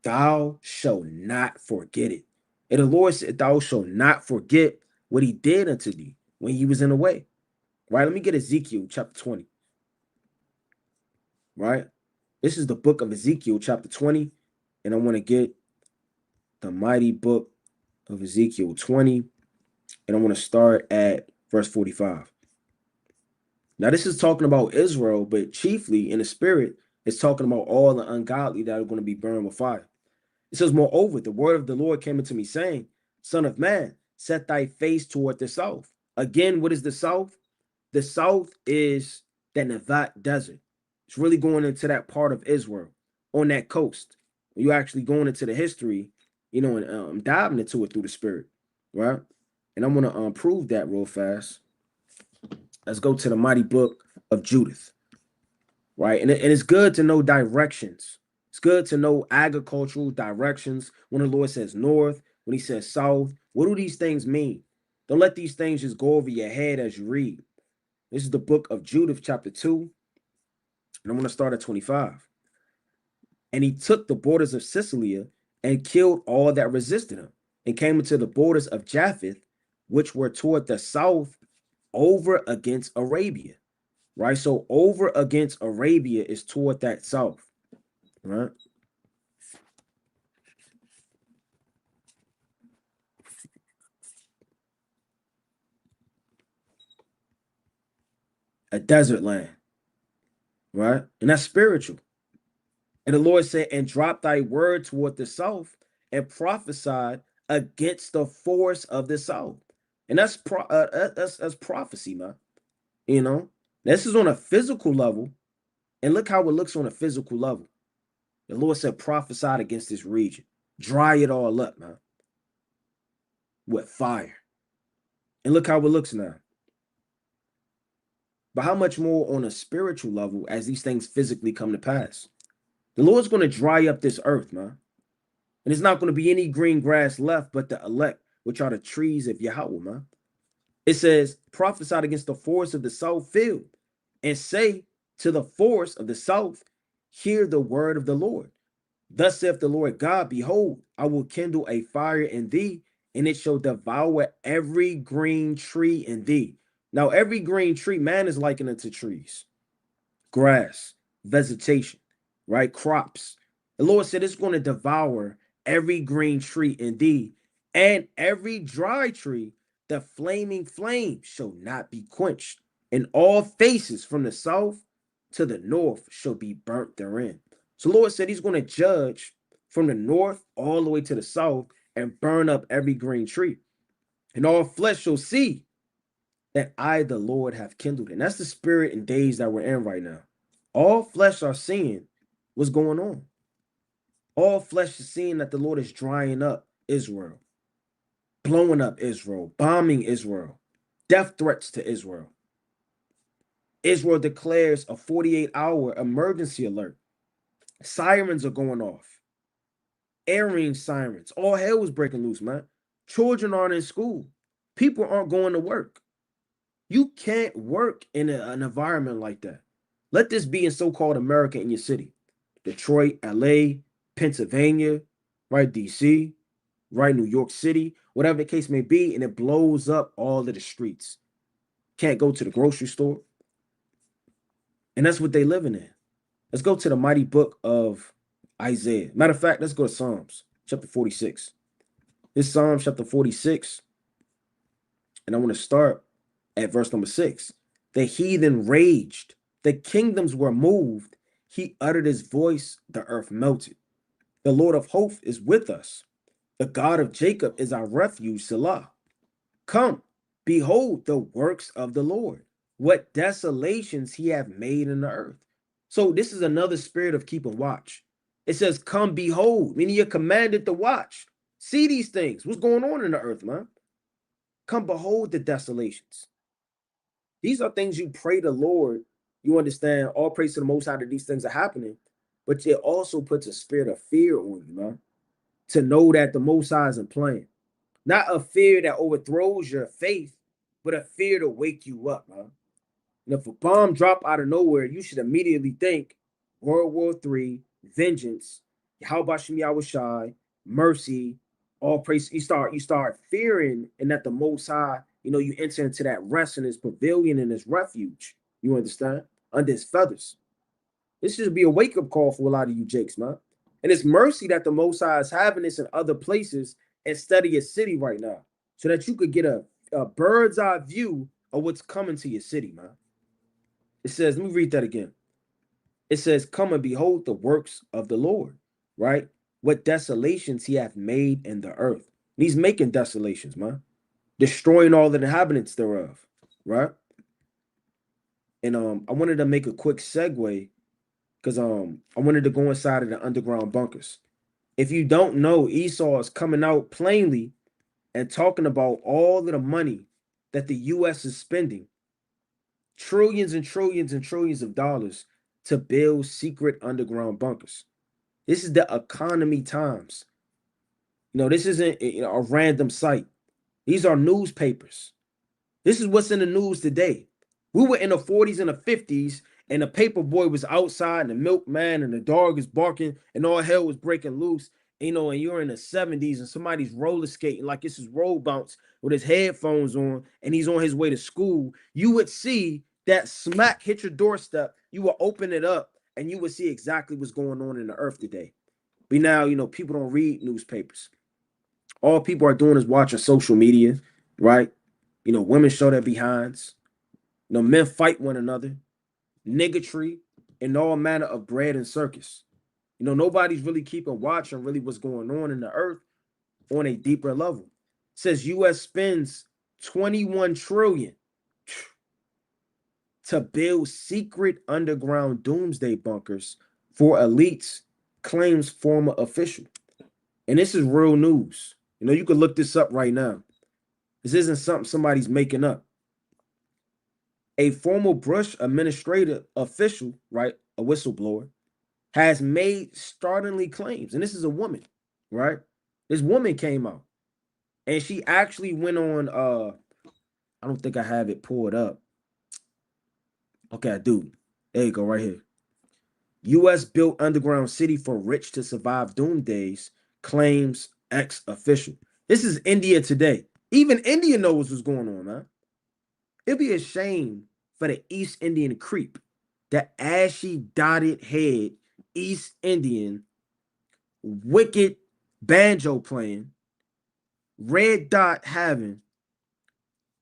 Thou shalt not forget it. And the Lord said, thou shalt not forget what he did unto thee when he was in the way. Right? Let me get Ezekiel chapter 20. Right? This is the book of Ezekiel chapter 20. And I want to get the mighty book of Ezekiel 20. And I want to start at verse 45. Now, this is talking about Israel, but chiefly in the spirit, it's talking about all the ungodly that are going to be burned with fire. It says, moreover, the word of the Lord came unto me, saying, son of man, set thy face toward the south. Again, what is the south? The south is the Nevat desert. It's really going into that part of Israel on that coast. You're actually going into the history, you know, and diving into it through the spirit, right? And I'm going to prove that real fast. Let's go to the mighty book of Judith, right? And it's good to know directions. It's good to know agricultural directions. When the Lord says north, when he says south, what do these things mean? Don't let these things just go over your head as you read. This is the book of Judith, chapter 2, and I'm going to start at 25. And he took the borders of Sicilia and killed all that resisted him, and came into the borders of Japheth, which were toward the south, over against Arabia. Right? So over against Arabia is toward that south, right? A desert land, right? And that's spiritual. And the Lord said, and drop thy word toward the south, and prophesied against the force of the south. And that's prophecy, man. You know, this is on a physical level, and look how it looks on a physical level. The Lord said, prophesied against this region. Dry it all up, man, with fire. And look how it looks now. But how much more on a spiritual level as these things physically come to pass? The Lord's going to dry up this earth, man. And there's not going to be any green grass left but the elect, which are the trees of Yahweh, man. It says, prophesied against the forest of the south field, and say to the forest of the south, hear the word of the Lord. Thus saith the Lord God, behold, I will kindle a fire in thee, and it shall devour every green tree in thee. Now, every green tree, man is likened unto trees, grass, vegetation, right? Crops. The Lord said it's going to devour every green tree in thee, and every dry tree, the flaming flame shall not be quenched, and all faces from the south to the north shall be burnt therein. So the Lord said he's going to judge from the north all the way to the south and burn up every green tree. And all flesh shall see that I, the Lord, have kindled it. And that's the spirit and days that we're in right now. All flesh are seeing what's going on. All flesh is seeing that the Lord is drying up Israel, blowing up Israel, bombing Israel, death threats to Israel. Israel declares a 48-hour emergency alert. Sirens are going off. Airing sirens. All hell is breaking loose, man. Children aren't in school. People aren't going to work. You can't work in an environment like that. Let this be in so-called America in your city. Detroit, LA, Pennsylvania, right? DC, right? New York City, whatever the case may be, and it blows up all of the streets. Can't go to the grocery store. And that's what they living in. Let's go to the mighty book of Isaiah. Matter of fact, let's go to Psalms chapter 46. This Psalms chapter 46, and I want to start at verse number 6. The heathen raged, the kingdoms were moved. He uttered his voice, the earth melted. The Lord of hosts is with us. The God of Jacob is our refuge, Selah. Come, behold the works of the Lord, what desolations he hath made in the earth. So this is another spirit of keeping watch. It says, come, behold, meaning you're commanded to watch. See these things. What's going on in the earth, man? Come, behold the desolations. These are things you pray to the Lord. You understand, all praise to the Most High that these things are happening. But it also puts a spirit of fear on you, man, to know that the Most High isn't playing. Not a fear that overthrows your faith, but a fear to wake you up, man. And if a bomb drop out of nowhere, you should immediately think World War III, vengeance, how about Shem Yahushai, mercy, all praise. You start fearing, and that the Most High, you enter into that rest in his pavilion and his refuge. You understand? Under his feathers. This should be a wake-up call for a lot of you jakes, man. And it's mercy that the Most High is having this in other places instead of your city right now, so that you could get a bird's eye view of what's coming to your city, man. It says, let me read that again. It says, come and behold the works of the Lord, right? What desolations he hath made in the earth. And he's making desolations, man. Destroying all the inhabitants thereof, right? And I wanted to make a quick segue because I wanted to go inside of the underground bunkers. If you don't know, Esau is coming out plainly and talking about all of the money that the U.S. is spending, trillions and trillions and trillions of dollars to build secret underground bunkers. This is the economy times. This isn't a random site. These are newspapers. This is what's in the news today. We were in the 40s and the 50s, and the paper boy was outside, and the milkman and the dog is barking, and all hell was breaking loose. And you're in the 70s, and somebody's roller skating like it's his roll bounce with his headphones on, and he's on his way to school. You would see that smack hit your doorstep. You would open it up, and you would see exactly what's going on in the earth today. But now, people don't read newspapers. All people are doing is watching social media, right? Women show their behinds. Men fight one another, niggatry, and all manner of bread and circus. Nobody's really keeping watch on really what's going on in the earth on a deeper level. It says U.S. spends 21 trillion to build secret underground doomsday bunkers for elites, claims former official. And this is real news. You know, you can look this up right now. This isn't something somebody's making up. A former Bush administrative official, right, a whistleblower, has made startlingly claims. And this is a woman, right? This woman came out and she actually went on I don't think I have it pulled up. Okay, I do. There you go, right here. US built underground city for rich to survive doomdays, claims ex-official. This is India today. Even India knows what's going on, man. It'd be a shame for the East Indian creep, that ashy dotted head East Indian, wicked banjo playing, red dot having,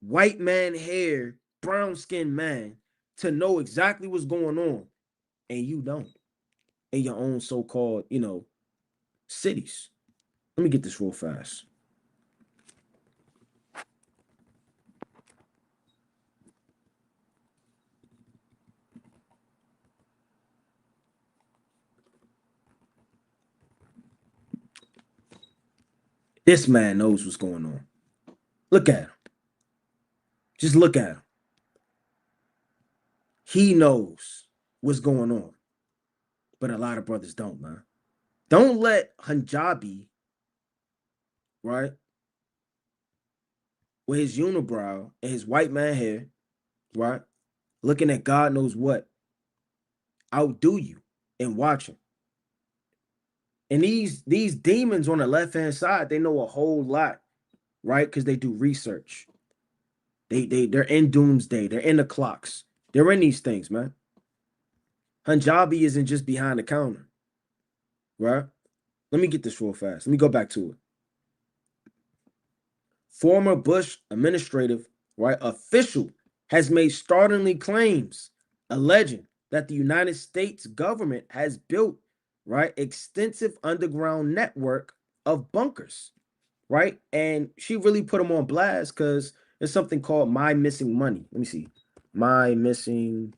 white man hair, brown skinned man to know exactly what's going on, and you don't in your own so-called, cities. Let me get this real fast. This man knows what's going on. Look at him. Just look at him. He knows what's going on. But a lot of brothers don't, man. Don't let Punjabi, right, with his unibrow and his white man hair, right, looking at God knows what, outdo you and watch him. And these demons on the left-hand side, they know a whole lot, right? Because they do research. They're in doomsday. They're in the clocks. They're in these things, man. Punjabi isn't just behind the counter, right? Let me get this real fast. Let me go back to it. Former Bush administrative, right, official has made startlingly claims alleging that the United States government has built, right, extensive underground network of bunkers, right? And she really put them on blast because there's something called My Missing Money. Let me see. My Missing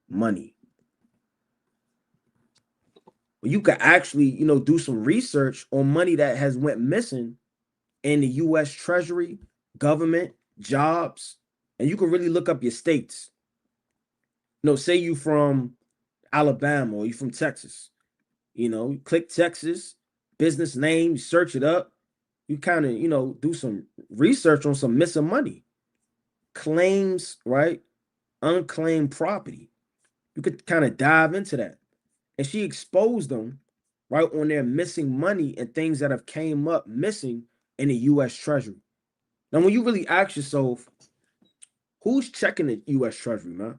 Money. Well, you could actually, do some research on money that has went missing in the U.S. Treasury, government, jobs, and you can really look up your states. Say you from Alabama or you from Texas. You click Texas, business name, you search it up. You kind of, do some research on some missing money, claims, right? Unclaimed property. You could kind of dive into that. And she exposed them, right, on their missing money and things that have came up missing in the U.S. Treasury. Now, when you really ask yourself, who's checking the U.S. Treasury, man?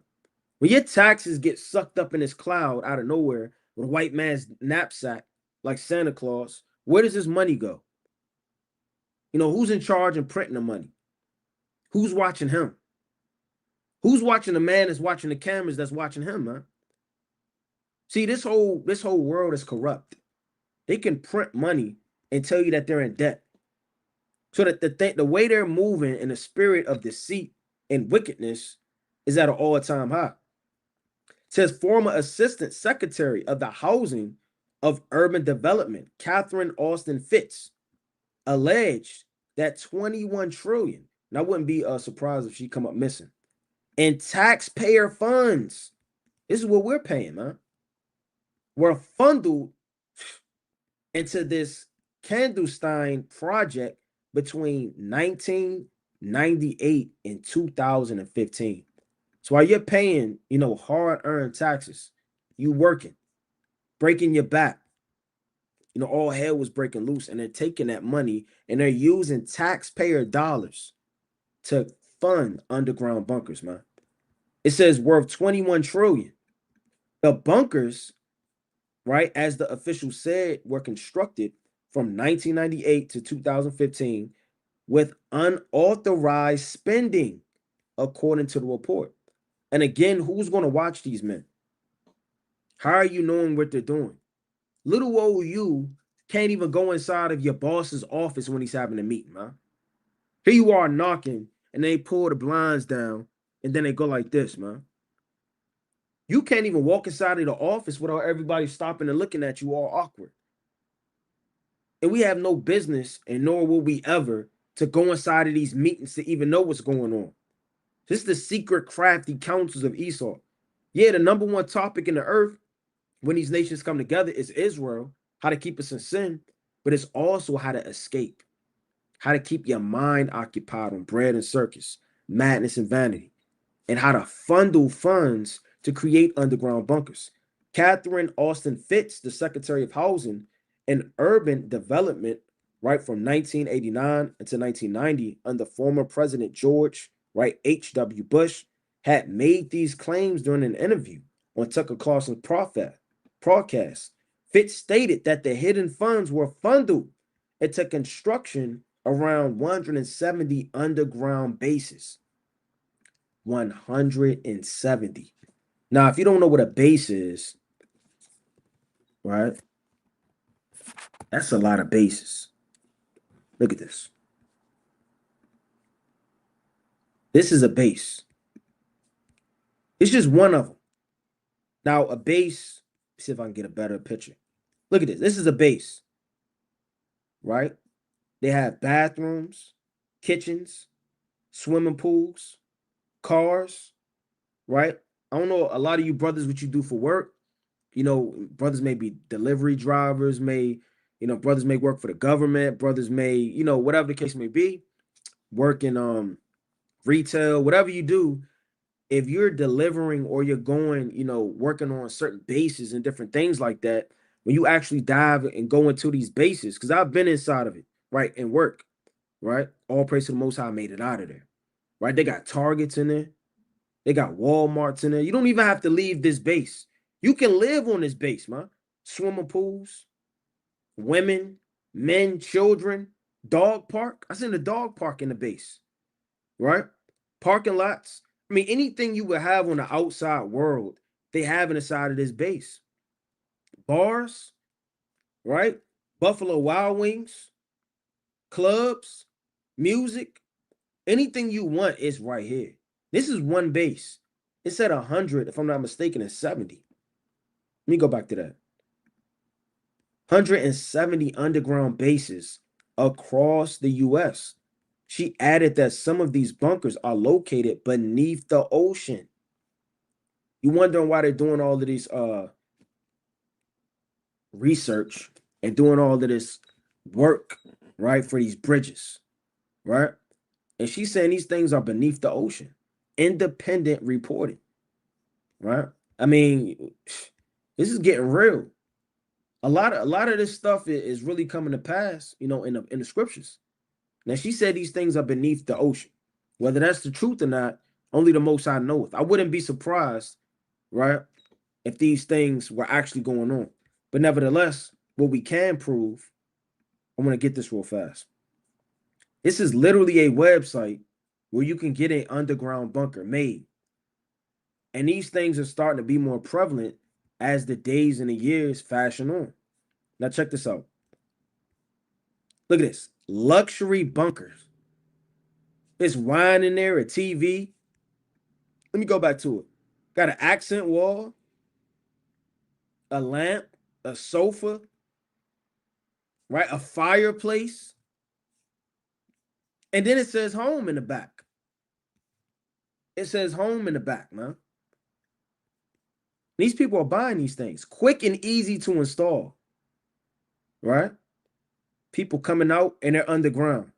When your taxes get sucked up in this cloud out of nowhere with a white man's knapsack like Santa Claus, where does this money go? Who's in charge and printing the money? Who's watching him? Who's watching the man that's watching the cameras that's watching him, man? See, this whole world is corrupt. They can print money and tell you that they're in debt. So that the way they're moving in the spirit of deceit and wickedness is at an all-time high. It says former assistant secretary of the housing of urban development, Catherine Austin Fitz, alleged that 21 trillion, and I wouldn't be surprised if she come up missing, in taxpayer funds. This is what we're paying, man. Were funded into this clandestine project between 1998 and 2015. So while you're paying, hard-earned taxes, you working, breaking your back, all hell was breaking loose, and they're taking that money and they're using taxpayer dollars to fund underground bunkers, man. It says worth 21 trillion. The bunkers, right, as the official said, were constructed from 1998 to 2015 with unauthorized spending, according to the report. And again, who's going to watch these men? How are you knowing what they're doing? Little old you can't even go inside of your boss's office when he's having a meeting, man. Here you are knocking, and they pull the blinds down, and then they go like this, man. You can't even walk inside of the office without everybody stopping and looking at you all awkward. And we have no business, and nor will we ever, to go inside of these meetings to even know what's going on. This is the secret, crafty counsels of Esau. Yeah, the number one topic in the earth when these nations come together is Israel, how to keep us in sin, but it's also how to escape, how to keep your mind occupied on bread and circus, madness and vanity, and how to funnel funds to create underground bunkers. Catherine Austin Fitts, the Secretary of Housing and Urban Development, right, from 1989 until 1990, under former President George, right, H.W. Bush, had made these claims during an interview on Tucker Carlson's broadcast. Fitts stated that the hidden funds were funneled into construction around 170 underground bases. 170. Now, if you don't know what a base is, right, that's a lot of bases. Look at this. This is a base. It's just one of them. Now, a base, see if I can get a better picture. Look at this. This is a base, right? They have bathrooms, kitchens, swimming pools, cars, right? I don't know a lot of you brothers what you do for work. You know, brothers may be delivery drivers, brothers may work for the government, brothers may, whatever the case may be, work in retail, whatever you do, if you're delivering or you're going, working on certain bases and different things like that, when you actually dive and go into these bases, because I've been inside of it, right, and work, right? All praise to the Most High, made it out of there, right? They got Targets in there, they got Walmarts in there. You don't even have to leave this base. You can live on this base, man. Swimming pools, women, men, children, dog park. I seen a dog park in the base, right? Parking lots. I mean, anything you would have on the outside world, they have inside of this base. Bars, right? Buffalo Wild Wings, clubs, music, anything you want is right here. This is one base. It's at 100, if I'm not mistaken, it's 70. Let me go back to that. 170 underground bases across the US. She added that some of these bunkers are located beneath the ocean. You wondering why they're doing all of these research and doing all of this work, right, for these bridges, right? And she's saying these things are beneath the ocean. Independent reporting, right? I mean, this is getting real. A lot of this stuff is really coming to pass, in the scriptures. Now she said these things are beneath the ocean. Whether that's the truth or not, only the Most High knoweth. I wouldn't be surprised, right, if these things were actually going on. But nevertheless, what we can prove, I want to get this real fast. This is literally a website where you can get an underground bunker made. And these things are starting to be more prevalent as the days and the years fashion on. Now check this out. Look at this. Luxury bunkers. There's wine in there, a TV. Let me go back to it. Got an accent wall, a lamp, a sofa, right? A fireplace. And then it says home in the back. It says home in the back, man. These people are buying these things. Quick and easy to install, right? People coming out and they're underground.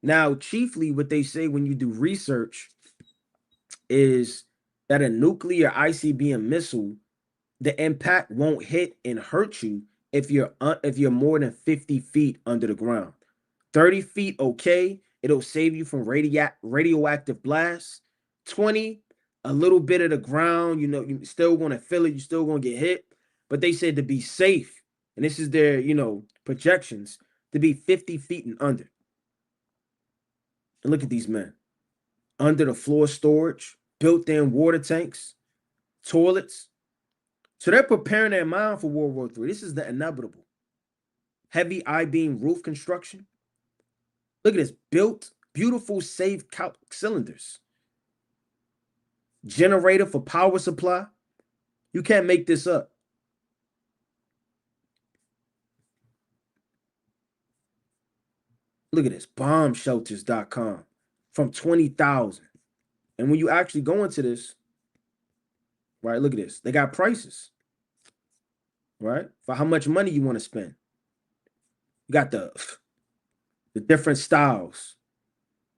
Now, chiefly what they say when you do research is that a nuclear ICBM missile, the impact won't hit and hurt you if you're more than 50 feet under the ground. 30 feet, okay, it'll save you from radioactive blasts. 20, a little bit of the ground, you're still going to feel it, you're still going to get hit. But they said to be safe, and this is their, projections, to be 50 feet and under. And look at these men. Under the floor storage, built-in water tanks, toilets. So they're preparing their mind for World War III. This is the inevitable. Heavy I-beam roof construction. Look at this. Built, beautiful, safe cylinders. Generator for power supply. You can't make this up. Look at this, bombshelters.com from 20,000. And when you actually go into this, right, look at this. They got prices, right? For how much money you want to spend. You got the different styles,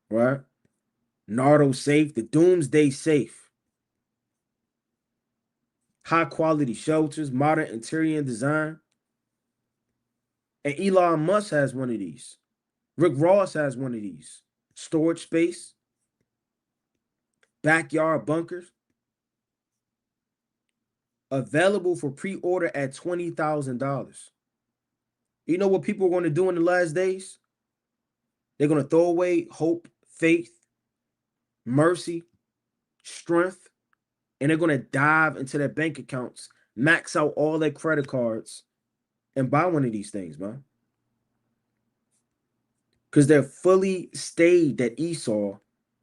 right? Nardo safe, the doomsday safe. High quality shelters, modern interior and design. And Elon Musk has one of these. Rick Ross has one of these. Storage space, backyard bunkers, available for pre-order at $20,000. You know what people are going to do in the last days? They're going to throw away hope, faith, mercy, strength, and they're going to dive into their bank accounts, max out all their credit cards, and buy one of these things, man. Because they're fully stayed that Esau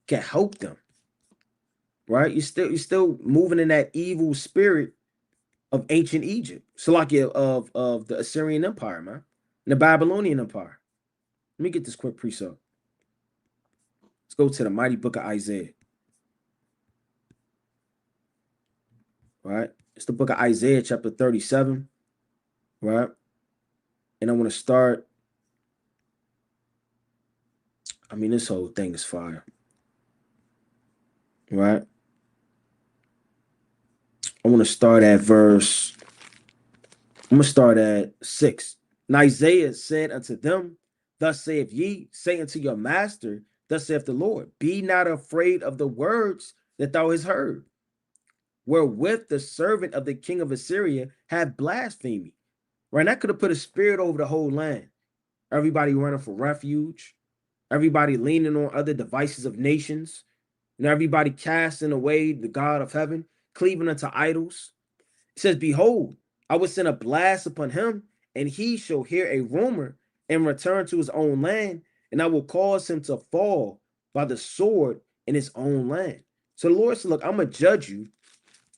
can help them, right? You're still moving in that evil spirit of ancient Egypt, Salakia of the Assyrian Empire, man, and the Babylonian Empire. Let me get this quick precept. Let's go to the mighty book of Isaiah. Right? It's the book of Isaiah, chapter 37. Right? And I want to start. I mean, this whole thing is fire. Right? I want to start at verse. I'm going to start at 6. And Isaiah said unto them, Thus saith ye, say unto your master, Thus saith the Lord, Be not afraid of the words that thou hast heard, wherewith the servant of the king of Assyria had blasphemed me. Right? And that could have put a spirit over the whole land. Everybody running for refuge, everybody leaning on other devices of nations, and everybody casting away the God of heaven, cleaving unto idols. It says, Behold, I will send a blast upon him, and he shall hear a rumor and return to his own land, and I will cause him to fall by the sword in his own land. So the Lord said, Look, I'm going to judge you,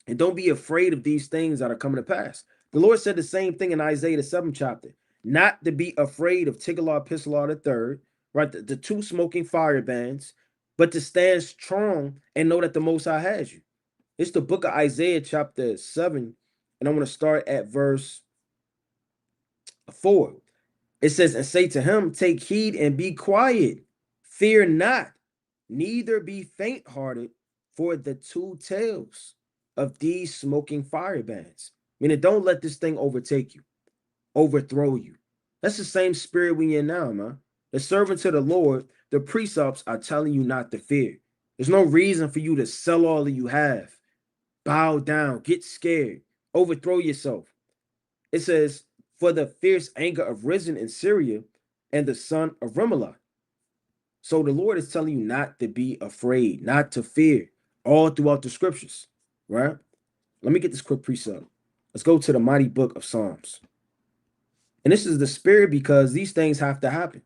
and don't be afraid of these things that are coming to pass. The Lord said the same thing in Isaiah, the 7th chapter, not to be afraid of Tiglath-Pileser III, right? The two smoking fire bands, but to stand strong and know that the Most High has you. It's the book of Isaiah, chapter 7, and I'm going to start at verse 4. It says, And say to him, Take heed and be quiet. Fear not, neither be faint-hearted for the two tails of these smoking fire bands. Meaning, don't let this thing overtake you, overthrow you. That's the same spirit we in now, man. The servants of the Lord, the precepts are telling you not to fear. There's no reason for you to sell all that you have, bow down, get scared, overthrow yourself. It says, For the fierce anger of risen in Syria and the son of Remelah. So the Lord is telling you not to be afraid, not to fear, all throughout the scriptures, right? Let me get this quick precept. Let's go to the mighty book of Psalms. And this is the spirit because these things have to happen,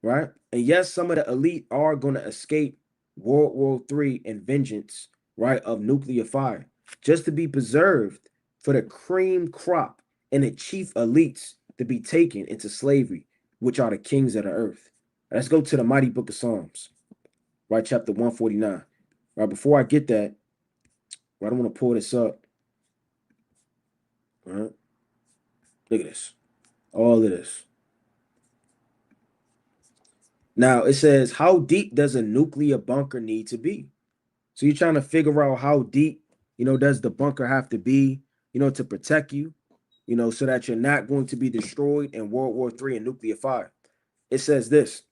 right? And yes, some of the elite are going to escape World War III and vengeance, right, of nuclear fire, just to be preserved for the cream crop and the chief elites to be taken into slavery, which are the kings of the earth. Let's go to the mighty book of Psalms, right, chapter 149. Right, before I get that, right, I want to pull this up. Right, look at this. All of this. Now it says, How deep does a nuclear bunker need to be? So you're trying to figure out how deep, does the bunker have to be, to protect you, so that you're not going to be destroyed in World War III and nuclear fire. It says this: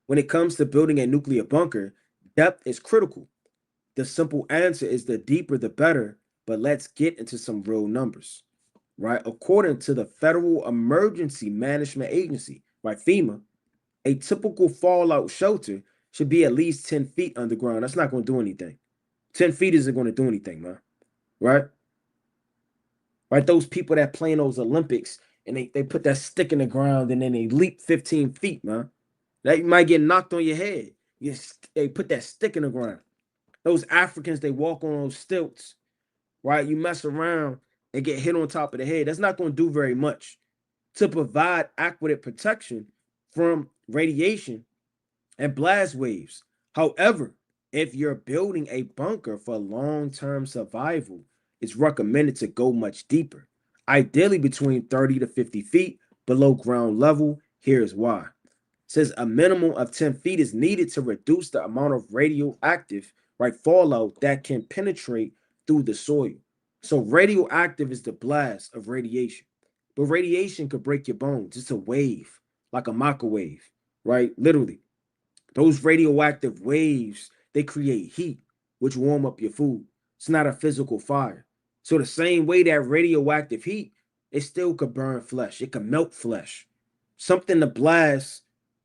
when it comes to building a nuclear bunker, depth is critical. The simple answer is the deeper the better, but let's get into some real numbers, right? According to the Federal Emergency Management Agency, right, FEMA, a typical fallout shelter should be at least 10 feet underground. That's not going to do anything. 10 feet isn't going to do anything, man. Right? Right? Those people that play in those Olympics and they put that stick in the ground and then they leap 15 feet, man. That you might get knocked on your head. They put that stick in the ground. Those Africans, they walk on those stilts, right? You mess around and get hit on top of the head. That's not going to do very much to provide adequate protection from radiation, and blast waves. However, if you're building a bunker for long-term survival, it's recommended to go much deeper, ideally between 30 to 50 feet below ground level. Here's why. It says a minimum of 10 feet is needed to reduce the amount of radioactive, right, fallout that can penetrate through the soil. So radioactive is the blast of radiation. But radiation could break your bones. It's a wave, like a microwave, right? Literally. Those radioactive waves, they create heat, which warm up your food. It's not a physical fire. So the same way that radioactive heat, it still could burn flesh. It could melt flesh. Something to blast,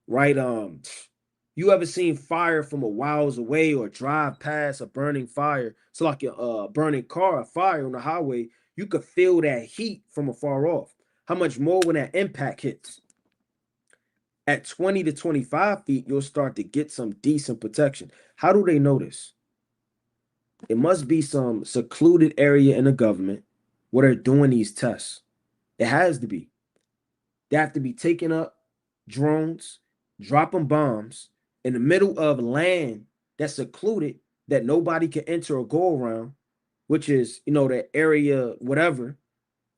right? You ever seen fire from a whiles away or drive past a burning fire? So like a burning car, a fire on the highway, you could feel that heat from afar off. How much more when that impact hits? At 20 to 25 feet, you'll start to get some decent protection. How do they know this? It must be some secluded area in the government where they're doing these tests. It has to be. They have to be taking up drones, dropping bombs in the middle of land that's secluded that nobody can enter or go around, which is, the area, whatever,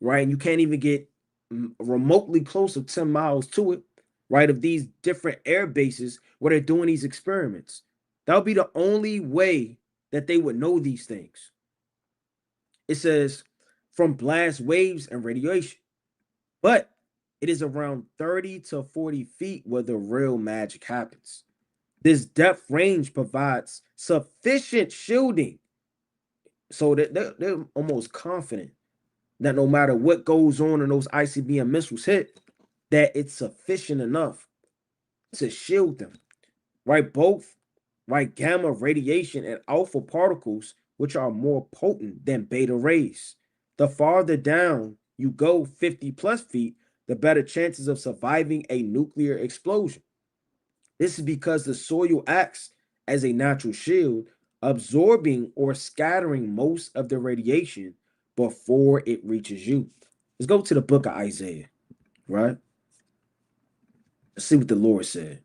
right? And you can't even get remotely close to 10 miles to it, right? Of these different air bases where they're doing these experiments. That would be the only way that they would know these things. It says from blast waves and radiation, but it is around 30 to 40 feet where the real magic happens. This depth range provides sufficient shielding so that they're almost confident that no matter what goes on and those ICBM missiles hit, that it's sufficient enough to shield them, right? Both, right, gamma radiation and alpha particles, which are more potent than beta rays. The farther down you go, 50 plus feet, the better chances of surviving a nuclear explosion. This is because the soil acts as a natural shield, absorbing or scattering most of the radiation before it reaches you. Let's go to the book of Isaiah, right? Let's see what the Lord said.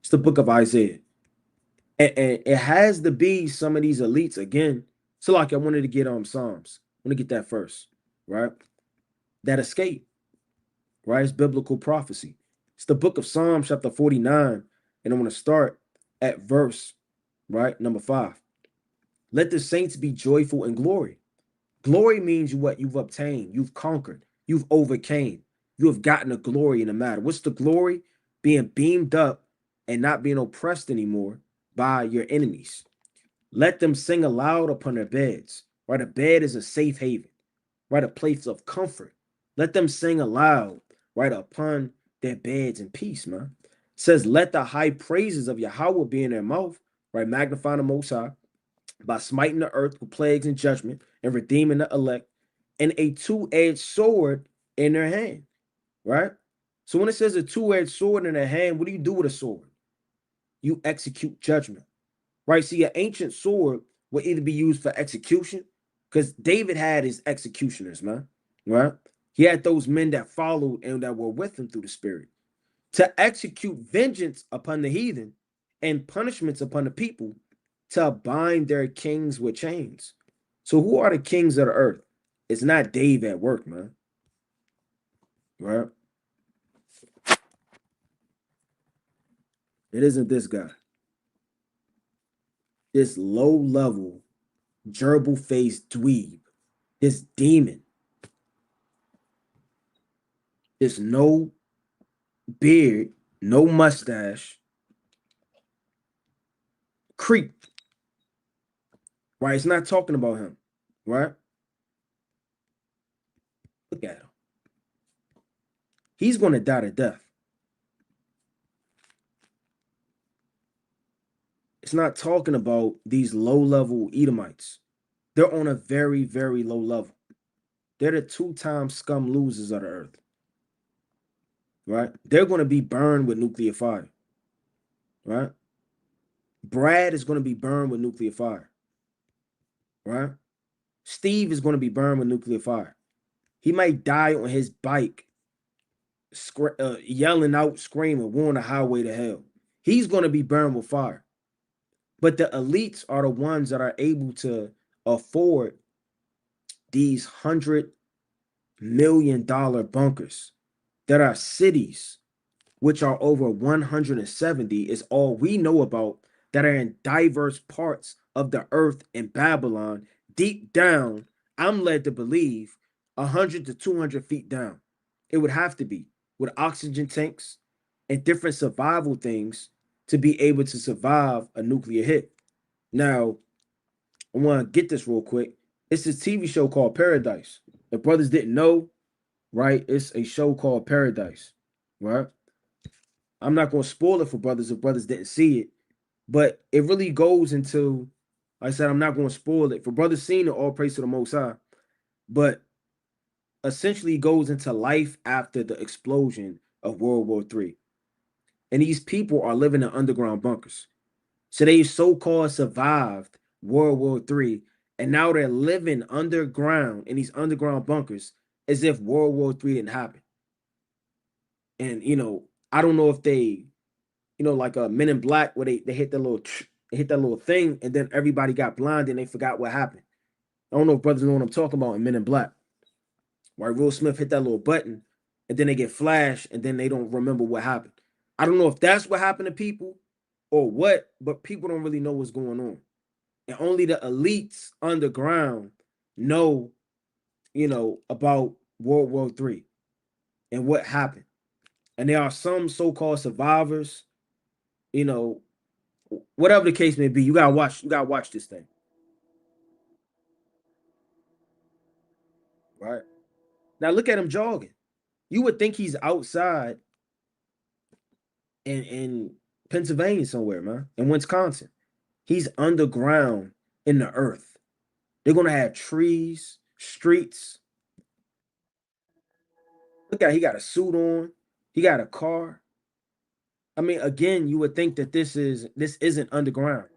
It's the book of Isaiah. And it has to be some of these elites again. So, like, I wanted to get Psalms. I want to get that first, right? That escape, right? It's biblical prophecy. It's the book of Psalms, chapter 49. And I want to start at verse, right? Number 5. Let the saints be joyful in glory. Glory means what you've obtained, you've conquered, you've overcame, you have gotten a glory in the matter. What's the glory? Being beamed up and not being oppressed anymore by your enemies. Let them sing aloud upon their beds. Right? A bed is a safe haven, right? A place of comfort. Let them sing aloud, right, upon their beds in peace, man. It says, let the high praises of Yahweh be in their mouth, right? Magnify the Most High by smiting the earth with plagues and judgment and redeeming the elect, and a two-edged sword in their hand, right? So when it says a two-edged sword in their hand, what do you do with a sword? You execute judgment, right? See, an ancient sword would either be used for execution, because David had his executioners, man, right? He had those men that followed and that were with him through the spirit to execute vengeance upon the heathen and punishments upon the people to bind their kings with chains. So who are the kings of the earth? It's not Dave at work, man. Right? It isn't this guy. This low level, gerbil faced dweeb, this demon, this no beard, no mustache, creep. Right? It's not talking about him. Right? Look at him. He's going to die to death. It's not talking about these low level Edomites. They're on a very, very low level. They're the two-time scum losers of the earth. Right? They're going to be burned with nuclear fire. Right? Brad is going to be burned with nuclear fire. Right? Steve is going to be burned with nuclear fire. He might die on his bike yelling out, screaming, "We're on the highway to hell." He's going to be burned with fire. But the elites are the ones that are able to afford these $100 million bunkers that are cities, which are over 170, is all we know about, that are in diverse parts of the earth in Babylon. Deep down, I'm led to believe 100 to 200 feet down. It would have to be with oxygen tanks and different survival things to be able to survive a nuclear hit. Now, I want to get this real quick. It's this TV show called Paradise. If brothers didn't know, right? It's a show called Paradise, right? I'm not going to spoil it for brothers if brothers didn't see it, but it really goes into, like I said, I'm not going to spoil it for brothers seen it. All praise to the Most High, but essentially goes into life after the explosion of World War III, and these people are living in underground bunkers. So they so-called survived World War III, and now they're living underground in these underground bunkers as if World War III didn't happen. And I don't know if they, like a Men in Black, where they hit that little thing, and then everybody got blind and they forgot what happened. I don't know if brothers know what I'm talking about in Men in Black, where Will Smith hit that little button, and then they get flashed, and then they don't remember what happened. I don't know if that's what happened to people or what, but people don't really know what's going on. And only the elites underground know, about World War III and what happened. And there are some so-called survivors, you know, whatever the case may be. You gotta watch this thing, right? Now look at him jogging. You would think he's outside in Pennsylvania somewhere, man, in Wisconsin. He's underground in the earth. They're gonna have trees, streets. Look at, he got a suit on. He got a car. I mean, again, you would think that this isn't underground.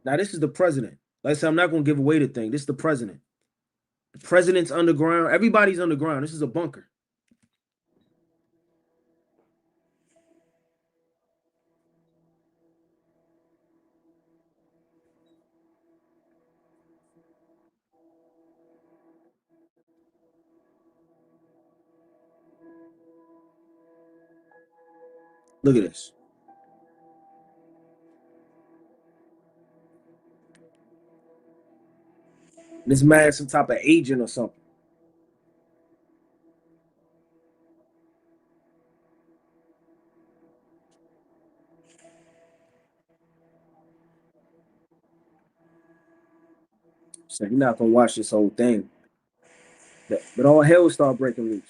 Now, this is the president. Like I said, I'm not gonna give away the thing. This is the president. The president's underground. Everybody's underground. This is a bunker. Look at this. This man, some type of agent or something. So you're not gonna watch this whole thing. But all hell start breaking loose.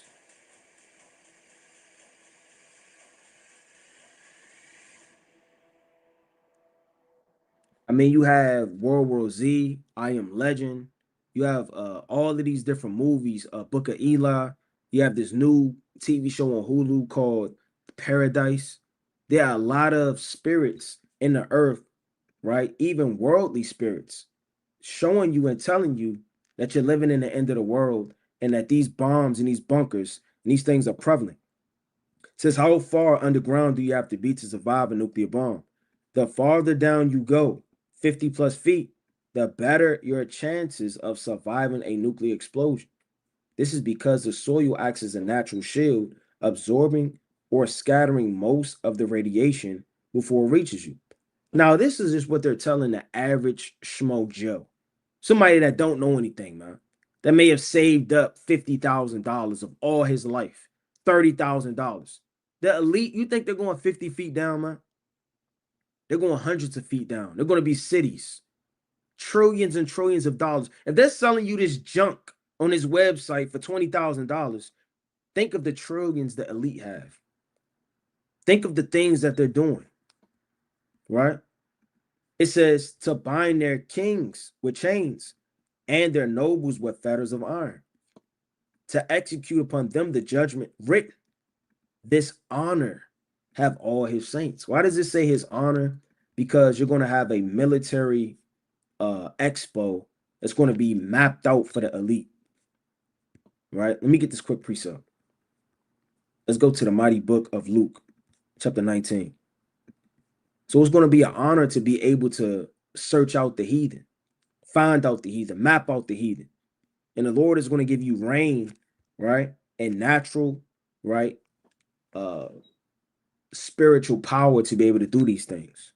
I mean, you have World War Z, I Am Legend. You have all of these different movies, Book of Eli. You have this new TV show on Hulu called Paradise. There are a lot of spirits in the earth, right? Even worldly spirits showing you and telling you that you're living in the end of the world, and that these bombs and these bunkers and these things are prevalent. It says, how far underground do you have to be to survive a nuclear bomb? The farther down you go, 50 plus feet, the better your chances of surviving a nuclear explosion. This is because the soil acts as a natural shield, absorbing or scattering most of the radiation before it reaches you. Now, this is just what they're telling the average schmo Joe, somebody that don't know anything, man, that may have saved up $50,000 of all his life, $30,000. The elite, you think they're going 50 feet down, man? They're going hundreds of feet down. They're going to be cities, trillions and trillions of dollars. If they're selling you this junk on his website for $20,000, think of the trillions the elite have. Think of the things that they're doing, right? It says to bind their kings with chains and their nobles with fetters of iron, to execute upon them the judgment written. This honor have all his saints. Why does it say his honor? Because you're going to have a military expo that's going to be mapped out for the elite. right? Let me get this quick precept. Let's go to the mighty book of Luke, chapter 19. So it's going to be an honor to be able to search out the heathen, find out the heathen, map out the heathen. And the Lord is going to give you rain, right? And natural, right? Uh spiritual power to be able to do these things.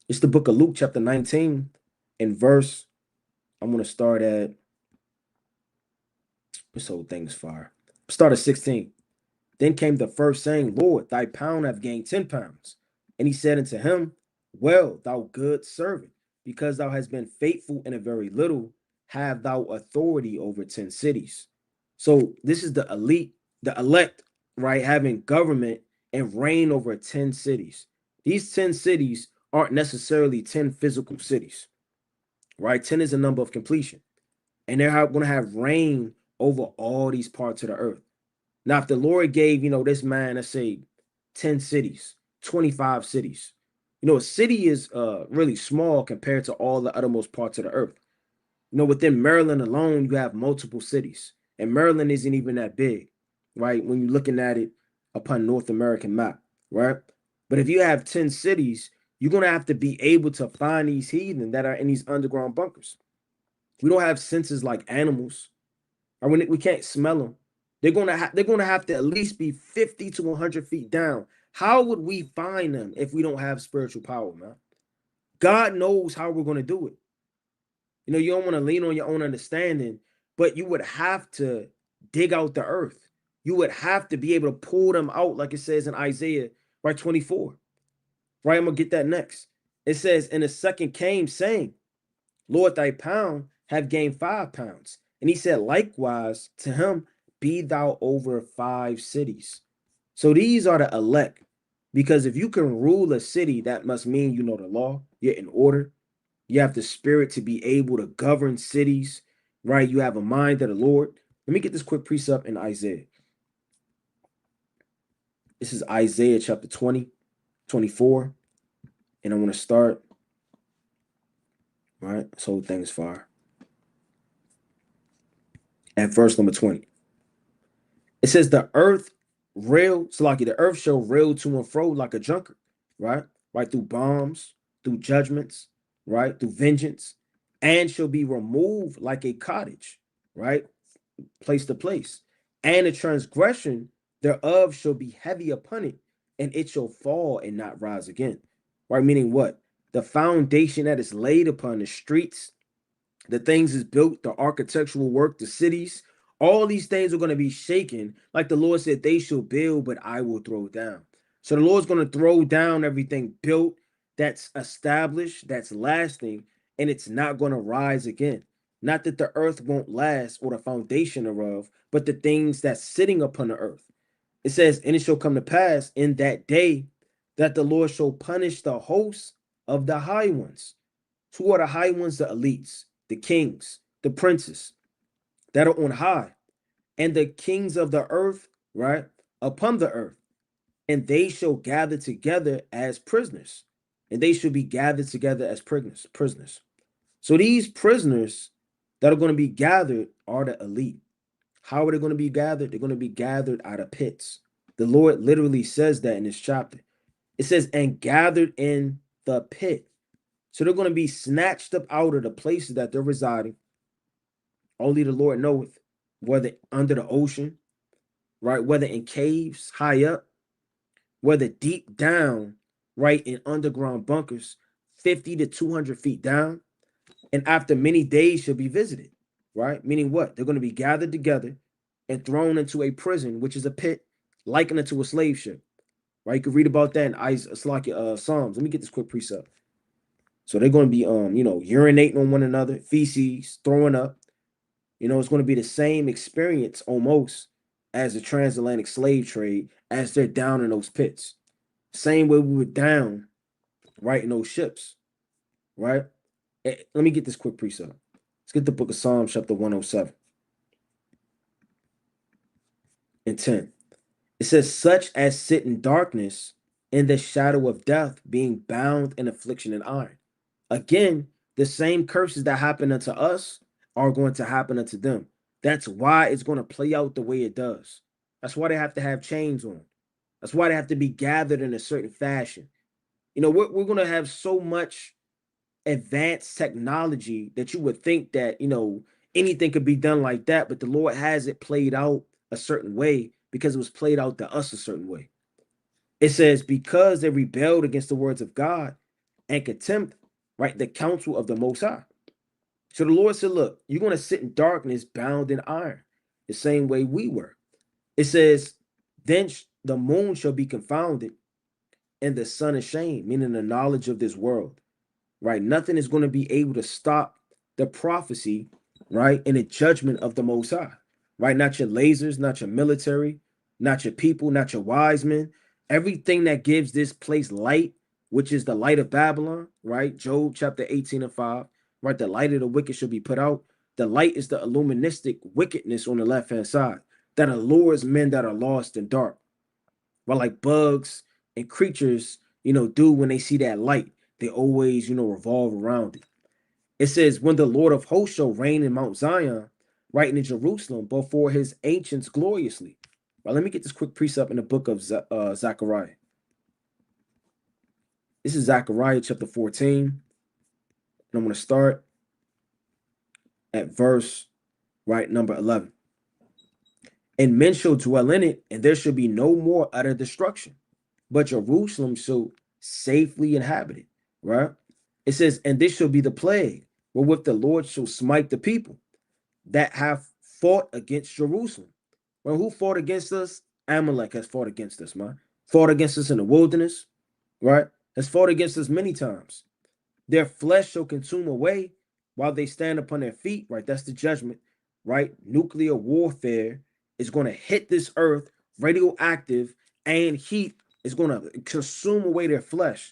It's the book of Luke, chapter 19, and verse. I'm going to start at this whole thing is fire. Start at 16. Then came the first, saying, Lord, thy pound hath gained 10 pounds. And he said unto him, well, thou good servant, because thou hast been faithful in a very little, have thou authority over 10 cities. So this is the elite, the elect, right, having government and reign over 10 cities. These 10 cities aren't necessarily 10 physical cities, right? 10 is a number of completion. And they're going to have reign over all these parts of the earth. Now, if the Lord gave, this man, let's say 10 cities, 25 cities, a city is really small compared to all the uttermost parts of the earth. Within Maryland alone, you have multiple cities, and Maryland isn't even that big, right? When you're looking at it upon North American map, right? But if you have 10 cities, you're going to have to be able to find these heathen that are in these underground bunkers. We don't have senses like animals, or when we can't smell them. They're gonna have to at least be 50 to 100 feet down. How would we find them if we don't have spiritual power, man? God knows how we're gonna do it. You don't want to lean on your own understanding, but you would have to dig out the earth. You would have to be able to pull them out, like it says in Isaiah, right, 24. Right, I'm gonna get that next. It says, and the second came, saying, Lord, thy pound have gained 5 pounds. And he said, likewise to him, be thou over 5 cities. So these are the elect. Because if you can rule a city, that must mean you know the law, you're in order. You have the spirit to be able to govern cities, right? You have a mind of the Lord. Let me get this quick precept in Isaiah. This is Isaiah chapter 20, 24. And I want to start, right? This whole thing is fire. At verse number 20. It says the earth the earth shall rail to and fro like a drunkard, right? Right, through bombs, through judgments, right? Through vengeance, and shall be removed like a cottage, right? Place to place. And the transgression thereof shall be heavy upon it, and it shall fall and not rise again. Right? Meaning what? The foundation that is laid upon the streets, the things is built, the architectural work, the cities, all these things are going to be shaken. Like the Lord said, they shall build, but I will throw down. So the Lord's going to throw down everything built that's established, that's lasting, and it's not going to rise again. Not that the earth won't last or the foundation thereof, but the things that's sitting upon the earth. It says, and it shall come to pass in that day that the Lord shall punish the hosts of the high ones. Who are the high ones? The elites, the kings, the princes that are on high, and the kings of the earth, right, upon the earth. And they shall gather together as prisoners. And they shall be gathered together as prisoners. So these prisoners that are going to be gathered are the elite. How are they going to be gathered? They're going to be gathered out of pits. The Lord literally says that in this chapter. It says, and gathered in the pit. So they're going to be snatched up out of the places that they're residing. Only the Lord knoweth, whether under the ocean, right? Whether in caves high up, whether deep down, right, in underground bunkers, 50 to 200 feet down. And after many days shall be visited, right? Meaning what? They're going to be gathered together and thrown into a prison, which is a pit, likened to a slave ship, right? You can read about that in Psalms. Let me get this quick precept. So they're going to be, urinating on one another, feces, throwing up. It's going to be the same experience almost as the transatlantic slave trade as they're down in those pits. Same way we were down, right, in those ships, right? Let me get this quick precept. Let's get the book of Psalms, chapter 107 and 10. It says, such as sit in darkness in the shadow of death, being bound in affliction and iron. Again, the same curses that happen unto us are going to happen unto them. That's why it's going to play out the way it does. That's why they have to have chains on. That's why they have to be gathered in a certain fashion. We're going to have so much advanced technology that you would think that, anything could be done like that, but the Lord has it played out a certain way because it was played out to us a certain way. It says, because they rebelled against the words of God and contempt, right, the counsel of the Most High. So the Lord said, look, you're going to sit in darkness bound in iron, the same way we were. It says, then the moon shall be confounded and the sun ashamed, meaning the knowledge of this world, right? Nothing is going to be able to stop the prophecy, right? And the judgment of the Most High, right? Not your lasers, not your military, not your people, not your wise men. Everything that gives this place light, which is the light of Babylon, right? Job chapter 18 and 5, right? The light of the wicked should be put out. The light is the illuministic wickedness on the left-hand side that allures men that are lost in dark, right? Like bugs and creatures, do when they see that light. They always, revolve around it. It says, when the Lord of hosts shall reign in Mount Zion, right in Jerusalem, before his ancients gloriously. Well, let me get this quick precept in the book of Zechariah. This is Zechariah chapter 14. And I'm going to start at verse, right, number 11. And men shall dwell in it, and there shall be no more utter destruction, but Jerusalem shall safely inhabit it, right? It says, and this shall be the plague, wherewith the Lord shall smite the people that have fought against Jerusalem. Well, who fought against us? Amalek has fought against us, man. Fought against us in the wilderness, right? Has fought against us many times. Their flesh shall consume away while they stand upon their feet, right? That's the judgment, right? Nuclear warfare is going to hit this earth, radioactive, and heat is going to consume away their flesh,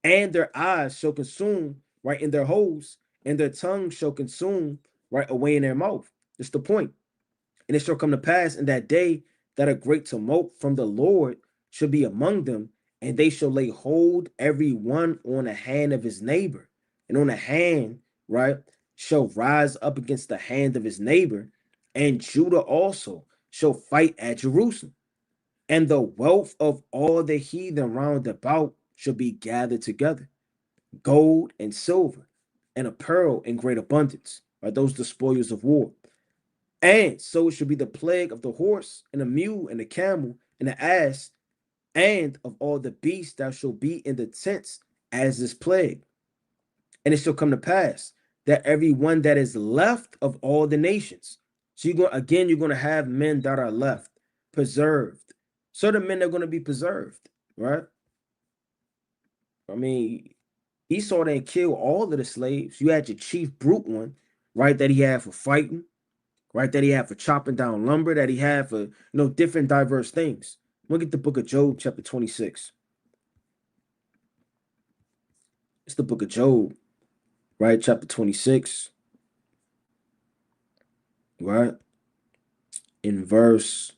and their eyes shall consume, right, in their holes, and their tongue shall consume, right, away in their mouth. That's the point. And it shall come to pass in that day that a great tumult from the Lord shall be among them, and they shall lay hold every one on the hand of his neighbor, and on the hand, right, shall rise up against the hand of his neighbor, and Judah also shall fight at Jerusalem. And the wealth of all the heathen round about shall be gathered together, gold and silver, and apparel in great abundance, are those the spoils of war. And so it should be the plague of the horse and the mule and the camel and the ass, and of all the beasts that shall be in the tents as this plague. And it shall come to pass that every one that is left of all the nations. So you're going to have men that are left, preserved. Certain men are going to be preserved, right? I mean, Esau didn't kill all of the slaves. You had your chief brute one, right? That he had for fighting, right? That he had for chopping down lumber, that he had for, different diverse things. Look at the book of Job, chapter 26. It's the book of Job, right? Chapter 26, right? In verse,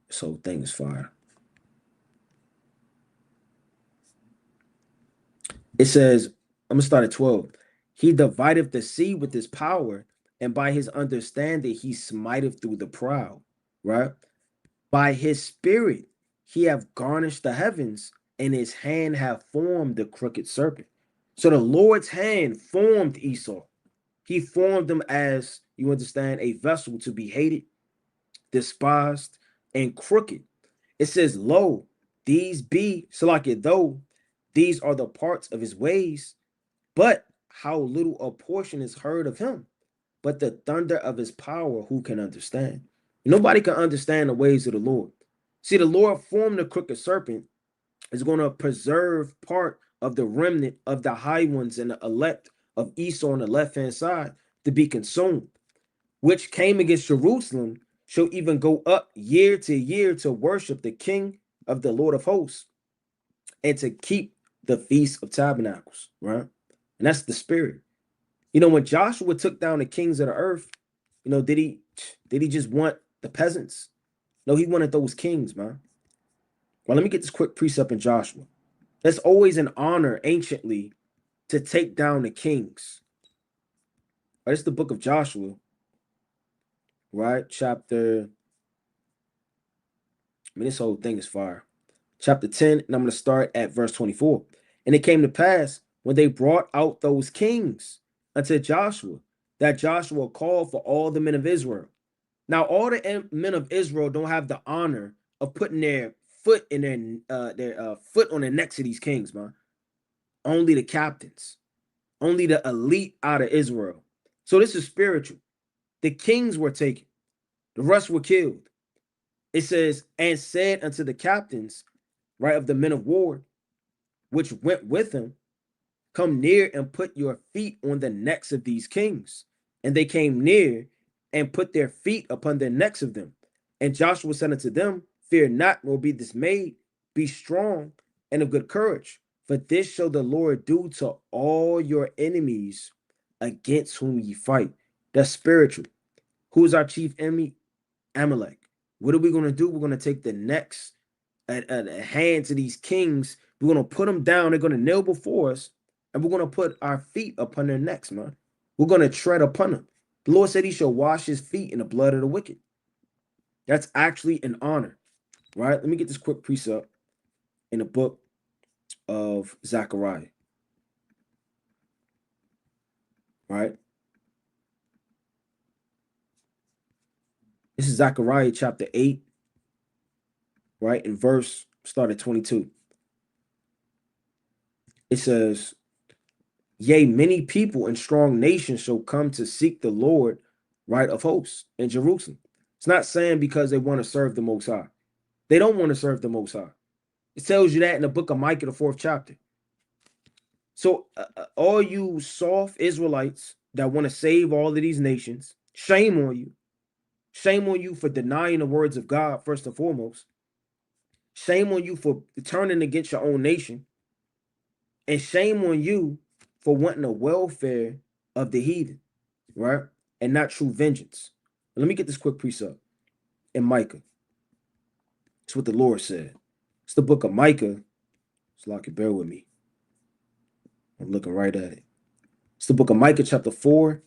this whole thing is fire. It says, I'm going to start at 12. He divideth the sea with his power, and by his understanding he smiteth through the proud, right? By his spirit he hath garnished the heavens, and his hand hath formed the crooked serpent. So the Lord's hand formed Esau. He formed him as, you understand, a vessel to be hated, despised, and crooked. It says, lo, these be, so like it though, these are the parts of his ways, but how little a portion is heard of him. But the thunder of his power, who can understand? Nobody can understand the ways of the Lord. See, the Lord formed the crooked serpent is going to preserve part of the remnant of the high ones and the elect of Esau on the left-hand side to be consumed, which came against Jerusalem, shall even go up year to year to worship the King of the Lord of hosts and to keep the Feast of Tabernacles, right? And that's the spirit. When Joshua took down the kings of the earth, did he just want the peasants? No, he wanted those kings, man. Well, let me get this quick precept in Joshua. That's always an honor anciently to take down the kings. It's the book of Joshua, right? Chapter, I mean, this whole thing is fire. Chapter 10, and I'm going to start at verse 24. And it came to pass when they brought out those kings unto Joshua, that Joshua called for all the men of Israel. Now, all the men of Israel don't have the honor of putting their foot in their foot on the necks of these kings, man. Only the captains, only the elite out of Israel. So this is spiritual. The kings were taken, the rest were killed. It says, and said unto the captains, right, of the men of war, which went with him, come near and put your feet on the necks of these kings. And they came near and put their feet upon the necks of them. And Joshua said unto them, fear not, nor be dismayed, be strong and of good courage. For this shall the Lord do to all your enemies against whom ye fight. That's spiritual. Who's our chief enemy? Amalek. What are we going to do? We're going to take the necks and hands of these kings. We're going to put them down. They're going to kneel before us, and we're going to put our feet upon their necks, man. We're going to tread upon them. The Lord said he shall wash his feet in the blood of the wicked. That's actually an honor, right? Let me get this quick precept in the book of Zechariah, right? This is Zechariah chapter 8, right? In verse, start at 22. It says, yea, many people and strong nations shall come to seek the Lord, right, of hosts in Jerusalem. It's not saying because they want to serve the Most High. They don't want to serve the Most High. It tells you that in the book of Micah, the 4th chapter. So all you soft Israelites that want to save all of these nations, shame on you. Shame on you for denying the words of God, first and foremost. Shame on you for turning against your own nation. And shame on you for wanting the welfare of the heathen, right? And not true vengeance. Let me get this quick precept in Micah. It's what the Lord said. It's the book of Micah. So I can bear with me. I'm looking right at it. It's the book of Micah, chapter 4,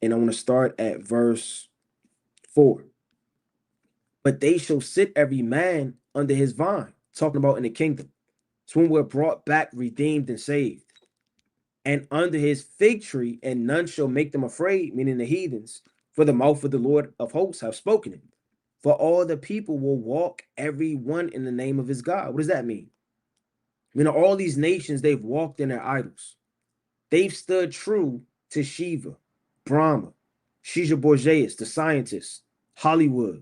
and I want to start at verse 4. But they shall sit every man under his vine, talking about in the kingdom. It's when we're brought back, redeemed, and saved. And under his fig tree, and none shall make them afraid, meaning the heathens, for the mouth of the Lord of hosts have spoken it. For all the people will walk every one in the name of his God. What does that mean? You know, all these nations, they've walked in their idols. They've stood true to Shiva, Brahma, Caesar Borgias, the scientists, Hollywood,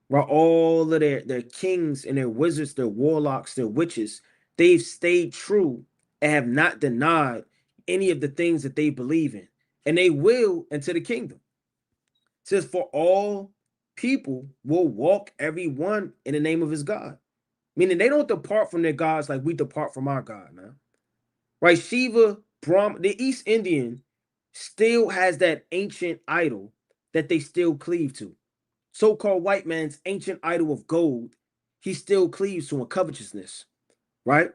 right? All of their kings and their wizards, their warlocks, their witches, they've stayed true and have not denied any of the things that they believe in. And they will into the kingdom. It says, for all people will walk every one in the name of his God. Meaning they don't depart from their gods like we depart from our God, man. Right? Shiva, Brahma, the East Indian still has that ancient idol that they still cleave to. So-called white man's ancient idol of gold, he still cleaves to in covetousness, right?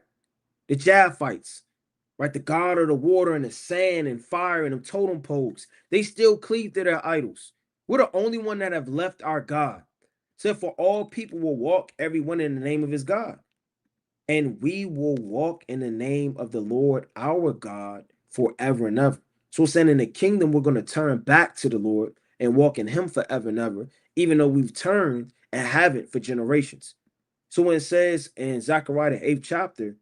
The Japhites, right? The god of the water and the sand and fire and the totem poles, they still cleave to their idols. We're the only one that have left our God. So for all people will walk everyone in the name of his God. And we will walk in the name of the Lord our God forever and ever. So saying in the kingdom, we're going to turn back to the Lord and walk in him forever and ever, even though we've turned and haven't for generations. So when it says in Zechariah the 8th chapter,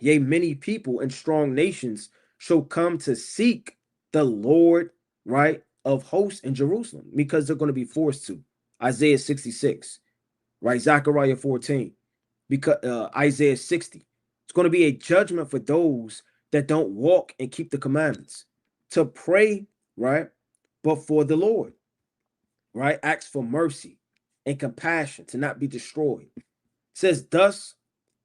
yea, many people and strong nations shall come to seek the Lord, right, of hosts in Jerusalem, because they're going to be forced to. Isaiah 66, right? Zechariah 14, because Isaiah 60. It's going to be a judgment for those that don't walk and keep the commandments. To pray, right, but for the Lord, right? Ask for mercy and compassion to not be destroyed. It says, thus,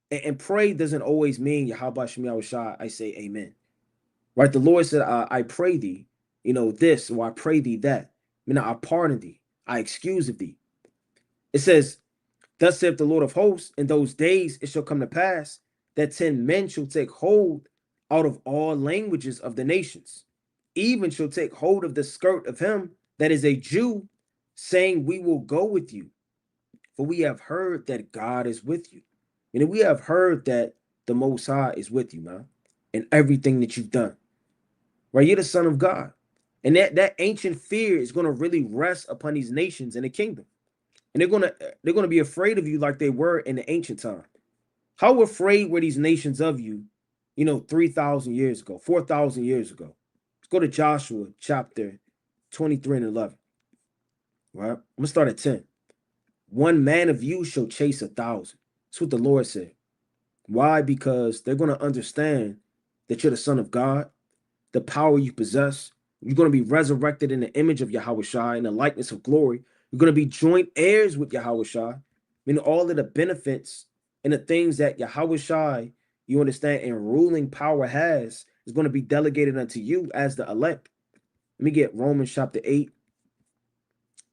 and pray doesn't always mean Yahweh Shemi Awashai, I say amen. Right? The Lord said, I pray thee, you know, this, or I pray thee that. I mean, I pardon thee, I excuse of thee. It says, thus saith the Lord of hosts, in those days it shall come to pass that 10 men shall take hold out of all languages of the nations, even shall take hold of the skirt of him that is a Jew, saying, we will go with you, for we have heard that God is with you. And we have heard that the Most High is with you, man, in everything that you've done. Right? You're the Son of God. And that ancient fear is going to really rest upon these nations in the kingdom. And they're gonna be afraid of you like they were in the ancient time. How afraid were these nations of you, 3,000 years ago, 4,000 years ago? Let's go to Joshua chapter 23 and 11. Right? I'm gonna start at 10. One man of you shall chase 1,000. That's what the Lord said. Why? Because they're gonna understand that you're the Son of God, the power you possess. You're going to be resurrected in the image of Yahweh Shai, in the likeness of glory. You're going to be joint heirs with Yahweh Shai. Meaning all of the benefits and the things that Yahweh Shai, you understand, and ruling power has, is going to be delegated unto you as the elect. Let me get Romans chapter 8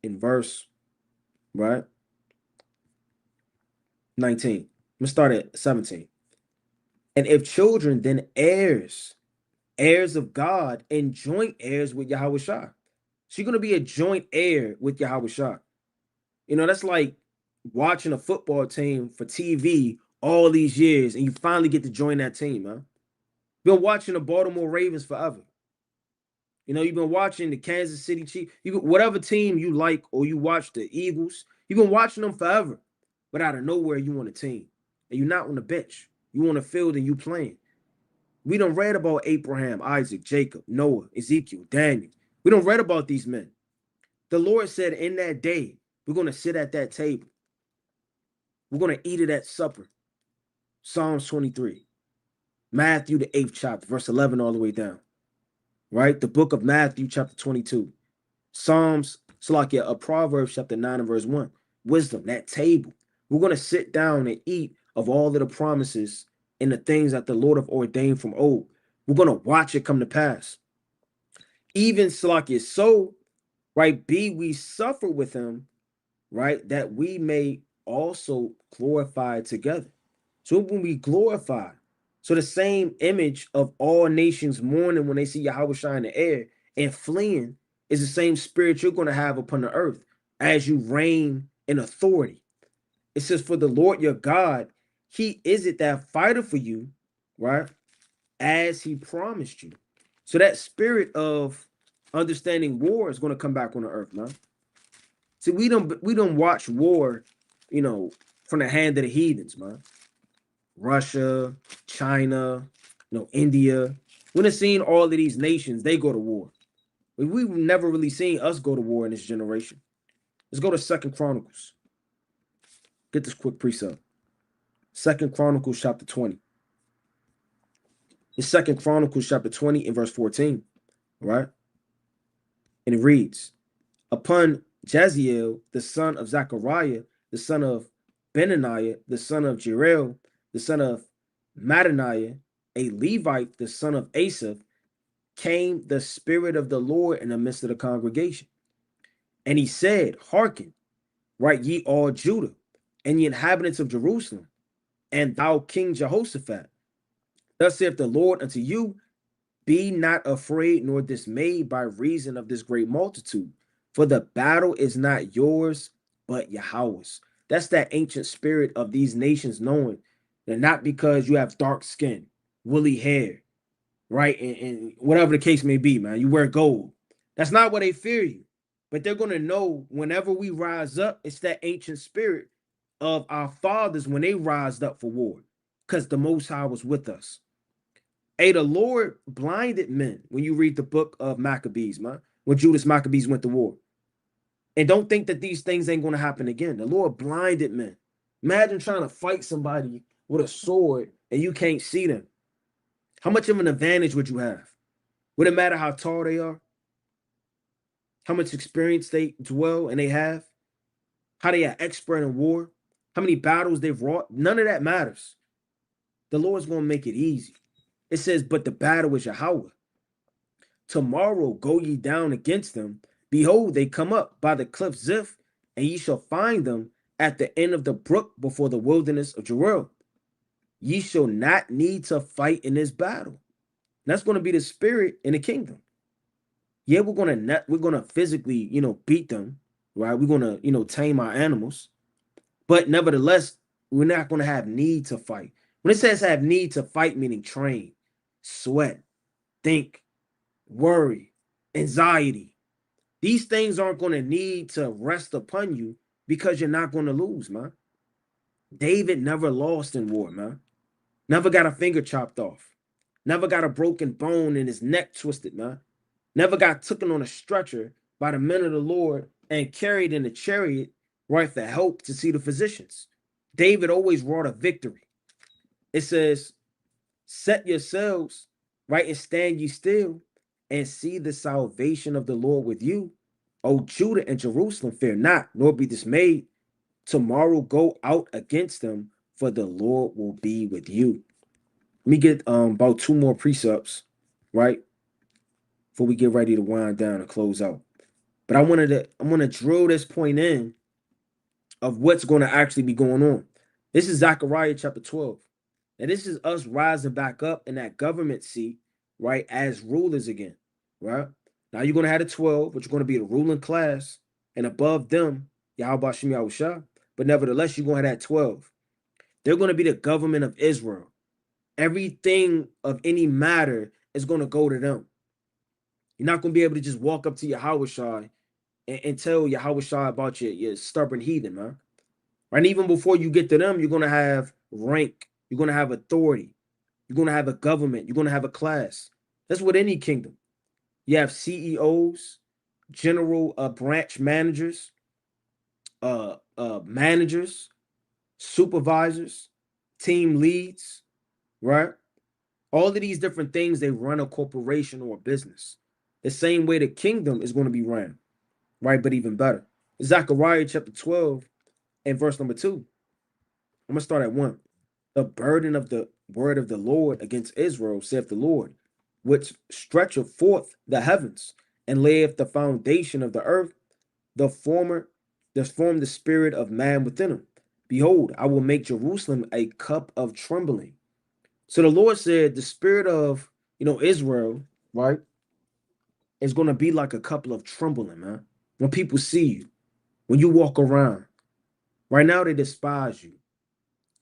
in verse, right? 19. I'm going to start at 17. And if children, then heirs, heirs of God, and joint heirs with Yahweh Shai. So you're going to be a joint heir with Yahweh Shai. That's like watching a football team for TV all these years, and you finally get to join that team, man. Been watching the Baltimore Ravens forever. You've been watching the Kansas City Chiefs. Whatever team you like, or you watch the Eagles, you've been watching them forever. But out of nowhere, you want a team. And you're not on the bench. You on the field and you playing. We done read about Abraham, Isaac, Jacob, Noah, Ezekiel, Daniel. We done read about these men. The Lord said in that day, we're going to sit at that table. We're going to eat it at supper. Psalms 23. Matthew, the 8th chapter, verse 11 all the way down. Right? The book of Matthew, chapter 22. Psalms, Proverbs, chapter 9 and verse 1. Wisdom, that table. We're going to sit down and eat of all of the promises and the things that the Lord have ordained from old. We're going to watch it come to pass. Even so, right, we suffer with him, right, that we may also glorify together. So when we glorify, so the same image of all nations mourning when they see Yahweh shine in the air and fleeing is the same spirit you're going to have upon the earth as you reign in authority. It says, for the Lord your God, he is it that fighteth for you, right, as he promised you. So that spirit of understanding war is going to come back on the earth, man. See, we don't watch war, from the hand of the heathens, man. Russia, China, India. We done seen all of these nations, they go to war. But we've never really seen us go to war in this generation. Let's go to 2nd Chronicles. Get this quick precept. 2nd Chronicles chapter 20. It's 2nd Chronicles chapter 20 and verse 14, right? And it reads, upon Jaziel, the son of Zechariah, the son of Benaniah, the son of Jerel, the son of Mattaniah, a Levite, the son of Asaph, came the Spirit of the Lord in the midst of the congregation. And he said, hearken, right, ye all Judah, and ye inhabitants of Jerusalem, and thou King Jehoshaphat. Thus saith the Lord unto you, be not afraid nor dismayed by reason of this great multitude, for the battle is not yours, but Yahweh's. That's that ancient spirit of these nations knowing that not because you have dark skin, woolly hair, right, and whatever the case may be, man, you wear gold. That's not why they fear you. But they're going to know whenever we rise up, it's that ancient spirit of our fathers when they rised up for war, because the Most High was with us. Hey, the Lord blinded men when you read the book of Maccabees, man, when Judas Maccabees went to war. And don't think that these things ain't going to happen again. The Lord blinded men. Imagine trying to fight somebody with a sword and you can't see them. How much of an advantage would you have? Would it matter how tall they are? How much experience they dwell and they have? How they are expert in war? How many battles they've wrought? None of that matters. The Lord's going to make it easy. It says, but the battle is Yahweh. Tomorrow go ye down against them. Behold, they come up by the cliff Ziph, and ye shall find them at the end of the brook before the wilderness of Jeruel. Ye shall not need to fight in this battle. That's going to be the spirit in the kingdom. Yeah, we're gonna physically, beat them, right? We're going to, tame our animals. But nevertheless, we're not going to have need to fight. When it says have need to fight, meaning train, sweat, think, worry, anxiety, these things aren't going to need to rest upon you because you're not going to lose, man. David never lost in war, man. Never got a finger chopped off. Never got a broken bone in his neck twisted, man. Never got taken on a stretcher by the men of the Lord and carried in a chariot, right, for help to see the physicians. David always wrought a victory. It says, set yourselves, right, and stand ye still and see the salvation of the Lord with you. O Judah and Jerusalem, fear not, nor be dismayed. Tomorrow go out against them, for the Lord will be with you. Let me get about two more precepts, right, before we get ready to wind down and close out. But I'm gonna drill this point in of what's going to actually be going on. This is Zechariah chapter 12. And this is us rising back up in that government seat, right, as rulers again, right? Now you're going to have the 12, which are going to be the ruling class, and above them, Yahweh Shem Yahushua. But nevertheless, you're going to have that 12. They're going to be the government of Israel. Everything of any matter is going to go to them. You're not going to be able to just walk up to Yahushua and tell Yahushua about your stubborn heathen, man. Right? Even before you get to them, you're going to have rank. You're going to have authority. You're going to have a government. You're going to have a class. That's with any kingdom. You have CEOs, general branch managers, managers, supervisors, team leads, right? All of these different things, they run a corporation or a business. The same way the kingdom is going to be run, right? But even better. Zechariah chapter 12 and verse number 2. I'm going to start at 1. The burden of the word of the Lord against Israel, saith the Lord, which stretcheth forth the heavens and layeth the foundation of the earth, the former that formed the spirit of man within him. Behold, I will make Jerusalem a cup of trembling. So the Lord said the spirit of, Israel, right, is going to be like a couple of trembling, man. When people see you, when you walk around, right now they despise you.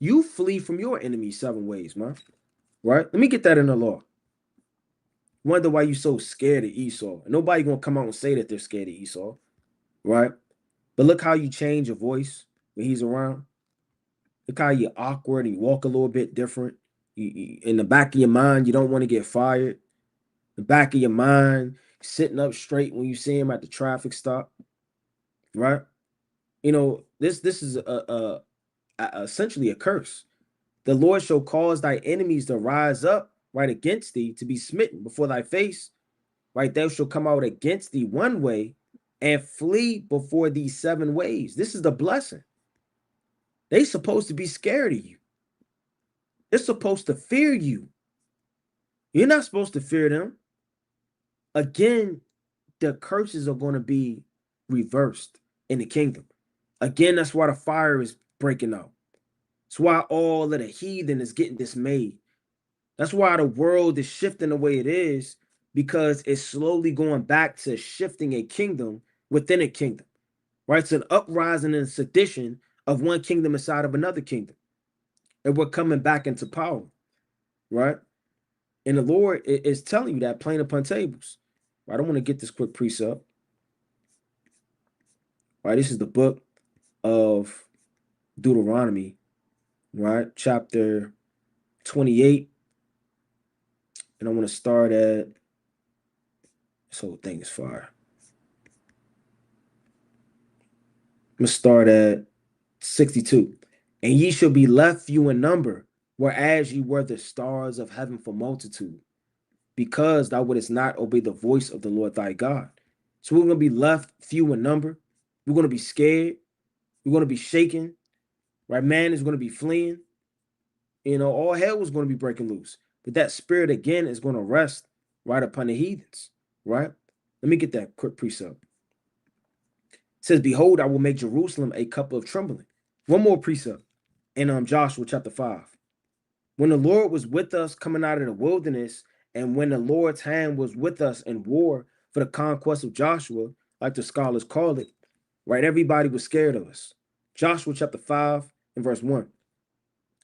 You flee from your enemy 7 ways, man. Right? Let me get that in the law. Wonder why you so scared of Esau. And nobody gonna come out and say that they're scared of Esau, right? But look how you change your voice when he's around. Look how you're awkward and you walk a little bit different. In the back of your mind, you don't want to get fired. The back of your mind, sitting up straight when you see him at the traffic stop, right? This is essentially a curse. The Lord shall cause thy enemies to rise up right against thee to be smitten before thy face, right? Thou shalt come out against thee 1 way and flee before these 7 ways. This is the blessing. They supposed to be scared of you. They're supposed to fear you. You're not supposed to fear them. Again, the curses are going to be reversed in the kingdom. Again, that's why the fire is breaking out. That's why all of the heathen is getting dismayed. That's why the world is shifting the way it is, because it's slowly going back to shifting a kingdom within a kingdom, right? It's an uprising and sedition of one kingdom inside of another kingdom. And we're coming back into power, right? And the Lord is telling you that plain upon tables. I don't want to get this quick precept. Right, this is the book of Deuteronomy, right? Chapter 28. And I want to start at, this whole thing is fire. I'm going to start at 62. And ye shall be left few in number, whereas ye were the stars of heaven for multitude, because thou wouldest not obey the voice of the Lord thy God. So we're going to be left few in number. We're going to be scared. We're going to be shaken. Right? Man is going to be fleeing. All hell was going to be breaking loose. But that spirit again is going to rest right upon the heathens. Right? Let me get that quick precept. It says, behold, I will make Jerusalem a cup of trembling. One more precept in Joshua chapter 5. When the Lord was with us coming out of the wilderness, and when the Lord's hand was with us in war for the conquest of Joshua, like the scholars call it, right? Everybody was scared of us. Joshua chapter 5 and verse 1.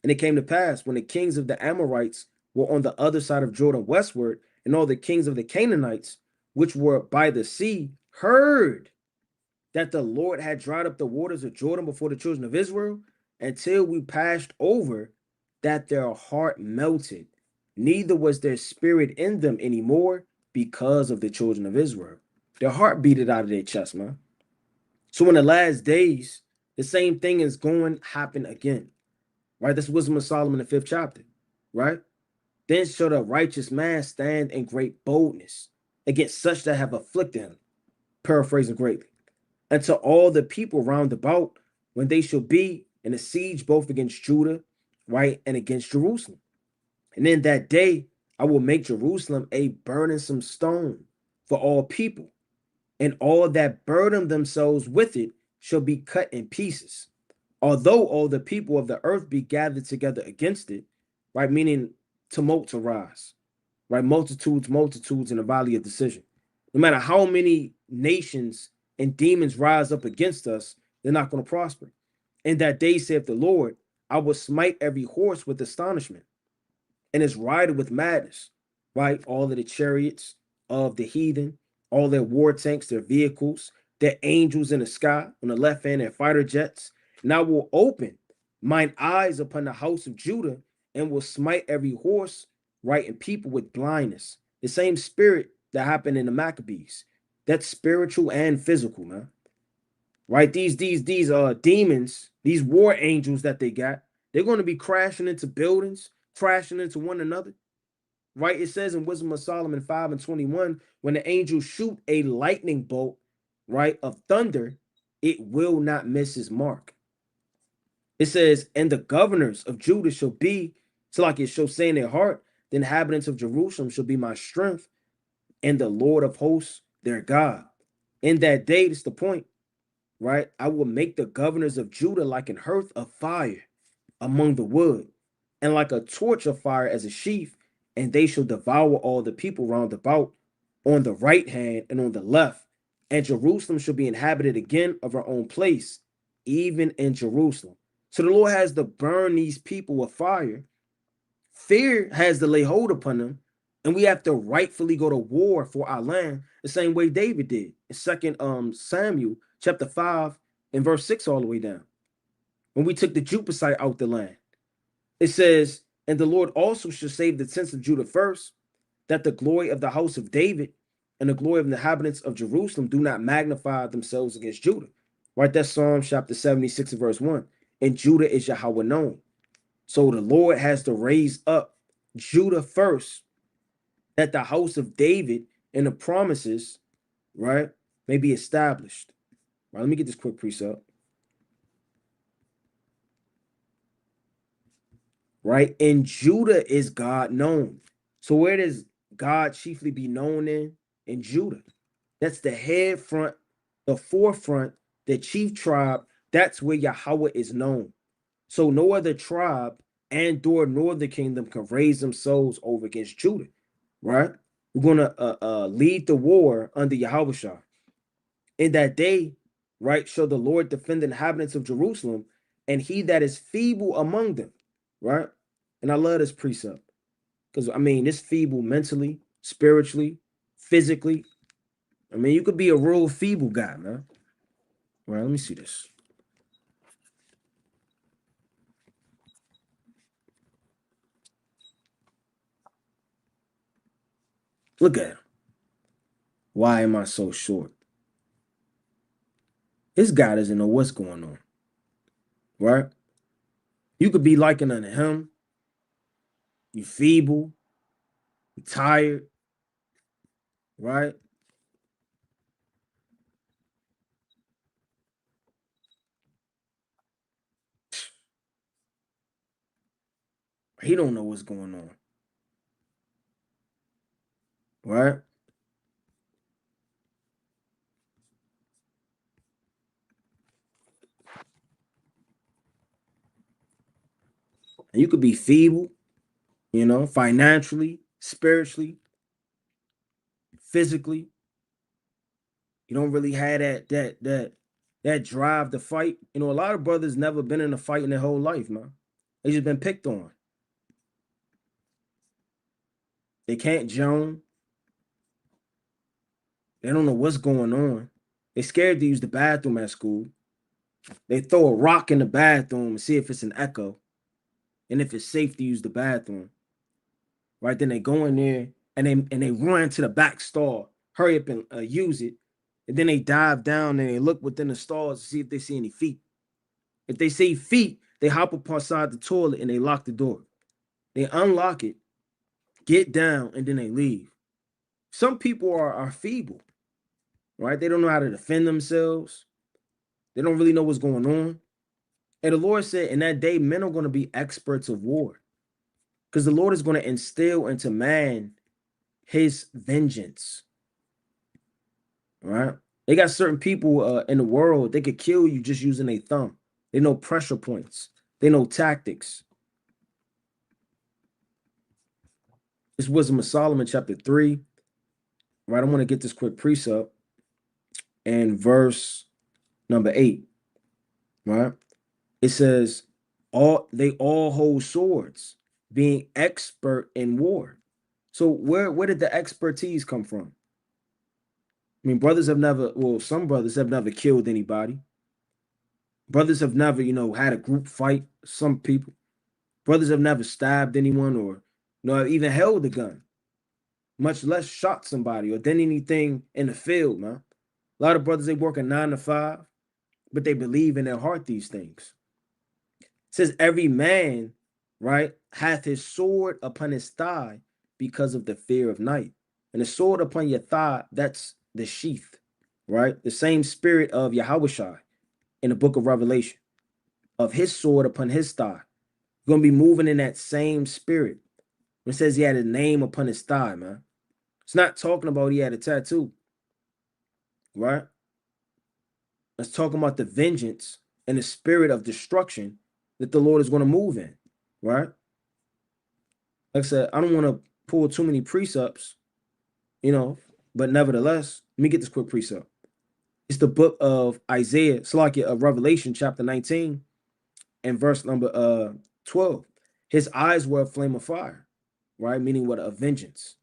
And it came to pass when the kings of the Amorites were on the other side of Jordan westward, and all the kings of the Canaanites, which were by the sea, heard that the Lord had dried up the waters of Jordan before the children of Israel, until we passed over, that their heart melted. Neither was their spirit in them anymore because of the children of Israel. Their heart beat it out of their chest, man. So in the last days, the same thing is going to happen again, right? That's Wisdom of Solomon, the 5th chapter, right? Then shall the righteous man stand in great boldness against such that have afflicted him, paraphrasing greatly, and to all the people round about, when they shall be in a siege both against Judah, right, and against Jerusalem. And in that day I will make Jerusalem a burdensome stone for all people, and all that burden themselves with it shall be cut in pieces. Although all the people of the earth be gathered together against it, right, meaning tumult to rise, right, multitudes in the valley of decision. No matter how many nations and demons rise up against us, they're not going to prosper. In that day, saith the Lord, I will smite every horse with astonishment, and his rider with madness, right? All of the chariots of the heathen, all their war tanks, their vehicles, their angels in the sky on the left hand, their fighter jets. And I will open mine eyes upon the house of Judah, and will smite every horse, right, and people with blindness. The same spirit that happened in the Maccabees. That's spiritual and physical, man. Right? These demons, these war angels that they got, they're going to be crashing into buildings, crashing into one another. Right? It says in Wisdom of Solomon 5 and 21, when the angels shoot a lightning bolt, right, of thunder, it will not miss his mark. It says, and the governors of Judah shall be, so like it shall say in their heart, the inhabitants of Jerusalem shall be my strength, and the Lord of hosts their God. In that day, that's the point, right? I will make the governors of Judah like an hearth of fire among the wood, and like a torch of fire as a sheaf, and they shall devour all the people round about on the right hand and on the left. And Jerusalem shall be inhabited again of her own place, even in Jerusalem. So the Lord has to burn these people with fire. Fear has to lay hold upon them, and we have to rightfully go to war for our land, the same way David did in Second Samuel chapter 5 and verse 6 all the way down. When we took the Jebusite out the land, it says, and the Lord also shall save the tents of Judah first, that the glory of the house of David and the glory of the inhabitants of Jerusalem do not magnify themselves against Judah. Right? That's Psalm chapter 76 and verse 1. And Judah is Yahweh known. So the Lord has to raise up Judah first, that the house of David and the promises, right, may be established. Right, let me get this quick precept. Right, and Judah is God known. So where does God chiefly be known in? In Judah. That's the head front, the forefront, the chief tribe. That's where Yahweh is known. So no other tribe and or northern kingdom can raise themselves over against Judah, right? We're gonna lead the war under Yahweh. In that day, right, shall the Lord defend the inhabitants of Jerusalem, and he that is feeble among them, right? And I love this precept because I mean, this feeble mentally, spiritually, physically. I mean, you could be a real feeble guy, man. Right? Let me see this. Look at him. Why am I so short? This guy doesn't know what's going on, right? You could be liking unto him. You feeble, you tired, right? He don't know what's going on, right? And you could be feeble, financially, spiritually, physically. You don't really have that that drive to fight. You know, a lot of brothers never been in a fight in their whole life, man. They just been picked on. They can't joan. They don't know what's going on. They're scared to use the bathroom at school. They throw a rock in the bathroom and see if it's an echo and if it's safe to use the bathroom. Right? Then they go in there and they run to the back stall, hurry up and use it. And then they dive down and they look within the stalls to see if they see any feet. If they see feet, they hop up outside the toilet and they lock the door. They unlock it, get down, and then they leave. Some people are feeble, right? They don't know how to defend themselves. They don't really know what's going on. And the Lord said, in that day, men are going to be experts of war because the Lord is going to instill into man his vengeance, right? They got certain people in the world, they could kill you just using a thumb. They know pressure points. They know tactics. This Wisdom of Solomon, chapter 3, right? I want to get this quick precept and verse number 8, right? It says, they all hold swords, being expert in war. So where did the expertise come from? I mean, brothers have never, well, some brothers have never killed anybody. Brothers have never, had a group fight. Some people. Brothers have never stabbed anyone or, even held a gun, much less shot somebody or done anything in the field, man. A lot of brothers, they work a 9 to 5, but they believe in their heart these things. It says every man, right, hath his sword upon his thigh because of the fear of night. And the sword upon your thigh, that's the sheath, right? The same spirit of Yahushua in the book of Revelation, of his sword upon his thigh. You're going to be moving in that same spirit. When it says he had a name upon his thigh, man. It's not talking about he had a tattoo, right? It's talking about the vengeance and the spirit of destruction that the Lord is going to move in, right? Like I said, I don't want to pull too many precepts, but nevertheless, let me get this quick precept. It's the book of Isaiah, of Revelation, chapter 19, and verse number 12. His eyes were a flame of fire, right? Meaning what? A vengeance.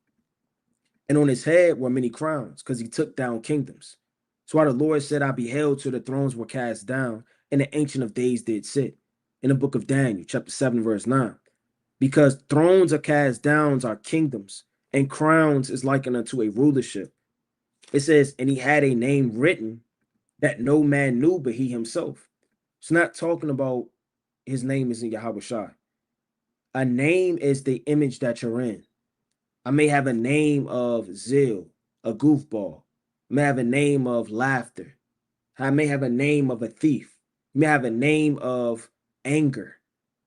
And on his head were many crowns, because he took down kingdoms. So why the Lord said, I beheld till the thrones were cast down, and the Ancient of Days did sit. In the book of Daniel, chapter 7, verse 9. Because thrones are cast down are kingdoms, and crowns is likened unto a rulership. It says, and he had a name written that no man knew but he himself. It's not talking about his name is in Yahweh Shai. A name is the image that you're in. I may have a name of zeal, a goofball. I may have a name of laughter. I may have a name of a thief. I may have a name of anger.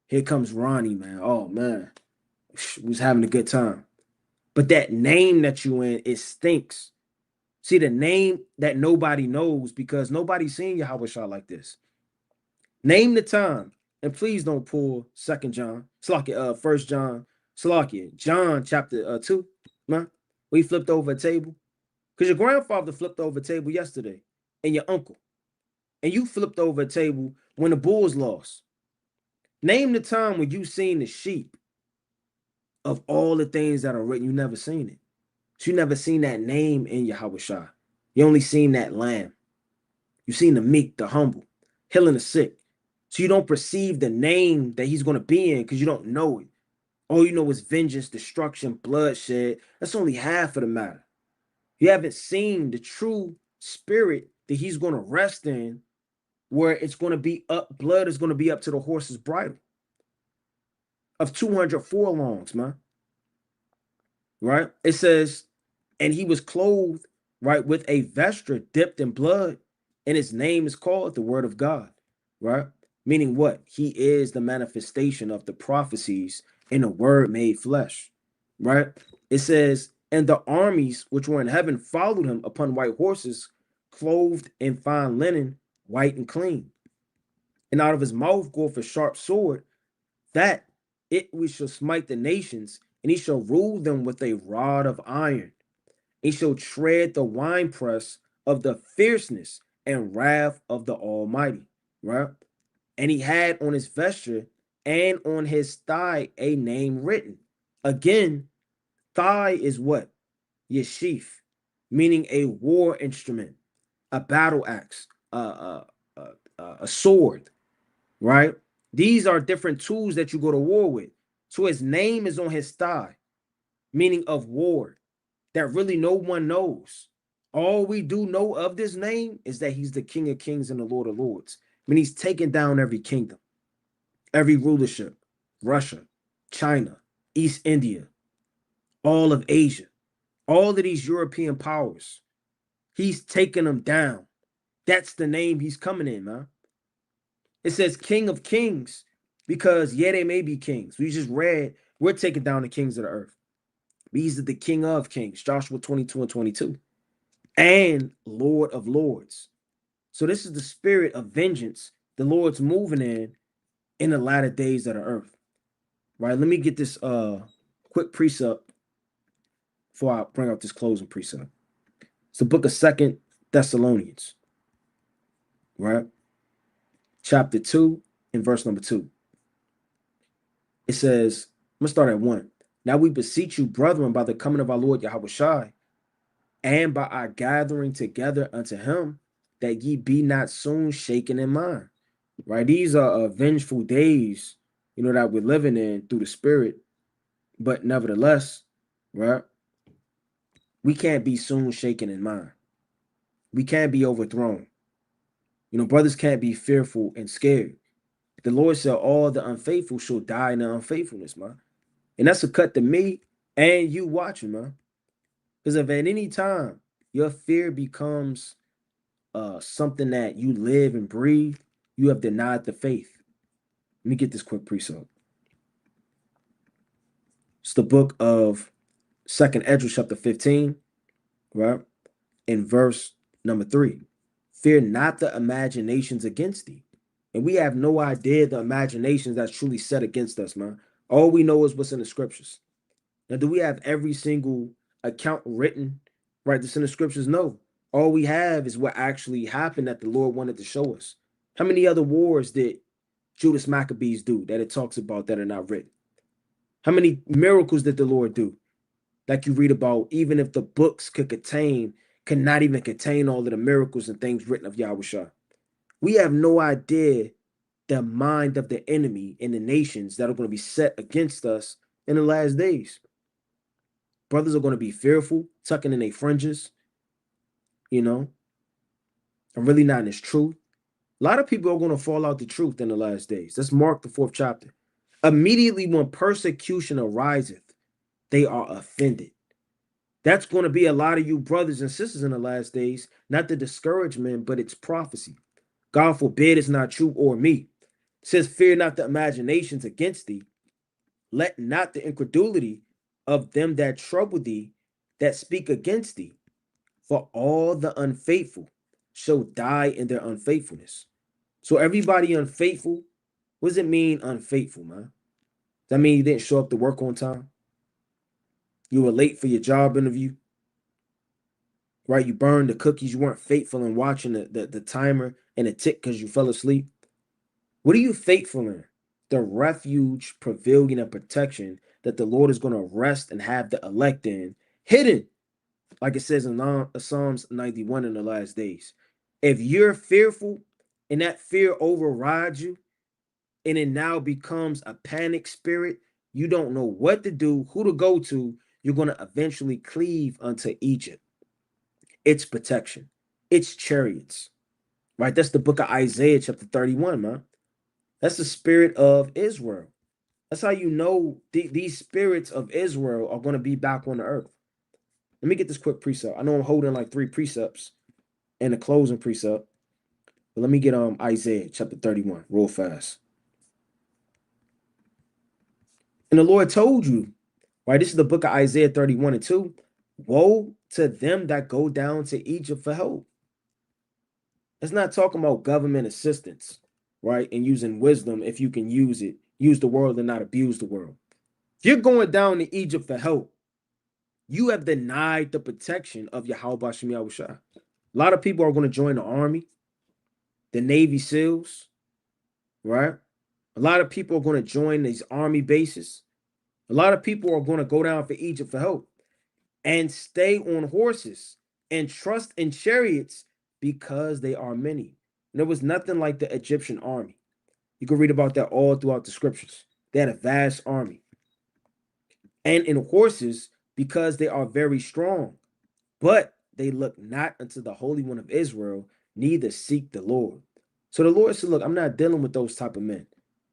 Here comes Ronnie, man. Oh, man. We was having a good time. But that name that you in, it stinks. See, the name that nobody knows because nobody's seen Yahweh Shah like this. Name the time. And please don't pull 2 John. Slakia, 1 John. Slakia. John chapter 2. Man. We flipped over a table. Because your grandfather flipped over a table yesterday. And your uncle. And you flipped over a table when the Bulls lost. Name the time when you seen the sheep of all the things that are written. You never seen it. So you never seen that name in Yahweh Shah. You only seen that lamb. You seen the meek, the humble, healing the sick. So you don't perceive the name that he's going to be in because you don't know it. All you know is vengeance, destruction, bloodshed. That's only half of the matter. You haven't seen the true spirit that he's going to rest in, where it's going to be up, blood is going to be up to the horse's bridle of 200 furlongs, man. Right? It says, and he was clothed, right, with a vesture dipped in blood, and his name is called the Word of God, right? Meaning what? He is the manifestation of the prophecies in the Word made flesh, right? It says, and the armies which were in heaven followed him upon white horses, clothed in fine linen, white and clean. And out of his mouth goeth a sharp sword, that it we shall smite the nations, and he shall rule them with a rod of iron. He shall tread the winepress of the fierceness and wrath of the Almighty, right? And he had on his vesture and on his thigh a name written. Again, thigh is what? Your sheath, meaning a war instrument, a battle axe, a sword, right? These are different tools that you go to war with. So his name is on his thigh, meaning of war, that really no one knows. All we do know of this name is that he's the King of Kings and the Lord of Lords. I mean, he's taken down every kingdom, every rulership, Russia, China, East India, all of Asia, all of these European powers. He's taking them down. That's the name he's coming in, man. It says King of Kings because, yeah, they may be kings. We just read, we're taking down the kings of the earth. He's the King of Kings, Joshua 22 and 22, and Lord of Lords. So this is the spirit of vengeance the Lord's moving in the latter days of the earth. Right? Let me get this quick precept before I bring out this closing precept. It's the book of 2 Thessalonians, right? Chapter 2 and verse number 2. It says, I'm going to start at 1. Now we beseech you, brethren, by the coming of our Lord Yahushua, and by our gathering together unto him, that ye be not soon shaken in mind. Right? These are vengeful days, that we're living in through the spirit. But nevertheless, right, we can't be soon shaken in mind. We can't be overthrown. Brothers can't be fearful and scared. The Lord said all the unfaithful shall die in their unfaithfulness, man. And that's a cut to me and you watching, man. Because if at any time your fear becomes something that you live and breathe, you have denied the faith. Let me get this quick precept. It's the book of 2nd Ezra, chapter 15, right? In verse number 3. Fear not the imaginations against thee. And we have no idea the imaginations that's truly set against us, man. All we know is what's in the scriptures. Now, do we have every single account written, right, that's in the scriptures? No. All we have is what actually happened that the Lord wanted to show us. How many other wars did Judas Maccabees do that it talks about that are not written? How many miracles did the Lord do? Like you read about, even if the books could not even contain all of the miracles and things written of Yahushua. We have no idea the mind of the enemy and the nations that are going to be set against us in the last days. Brothers are going to be fearful, tucking in their fringes, and really not in his truth. A lot of people are going to fall out the truth in the last days. Let's mark the 4th chapter. Immediately when persecution ariseth, they are offended. That's going to be a lot of you brothers and sisters in the last days, not the discouragement, but it's prophecy. God forbid it's not true or me. It says, fear not the imaginations against thee. Let not the incredulity of them that trouble thee, that speak against thee. For all the unfaithful shall die in their unfaithfulness. So everybody unfaithful, what does it mean unfaithful, man? Does that mean you didn't show up to work on time? You were late for your job interview? Right? You burned the cookies. You weren't faithful in watching the timer and the tick because you fell asleep. What are you faithful in? The refuge, pavilion, and protection that the Lord is going to rest and have the elect in, hidden, like it says in Psalms 91 in the last days. If you're fearful and that fear overrides you and it now becomes a panic spirit, you don't know what to do, who to go to, you're going to eventually cleave unto Egypt. Its protection, its chariots, right? That's the book of Isaiah, chapter 31, man. That's the spirit of Israel. That's how you know these spirits of Israel are going to be back on the earth. Let me get this quick precept. I know I'm holding like 3 precepts and a closing precept, but let me get Isaiah chapter 31 real fast. And the Lord told you, right? This is the book of Isaiah 31 and 2. Woe to them that go down to Egypt for help. It's not talking about government assistance, right? And using wisdom if you can use it. Use the world and not abuse the world. If you're going down to Egypt for help, you have denied the protection of Yahweh Shem Yahushua. A lot of people are going to join the army. the Navy SEALs, right? A lot of people are going to join these army bases. A lot of people are going to go down for Egypt for help and stay on horses and trust in chariots because they are many. And there was nothing like the Egyptian army. You can read about that all throughout the scriptures. They had a vast army. And in horses because they are very strong. But they look not unto the Holy One of Israel, neither seek the Lord. So the Lord said, look, I'm not dealing with those type of men.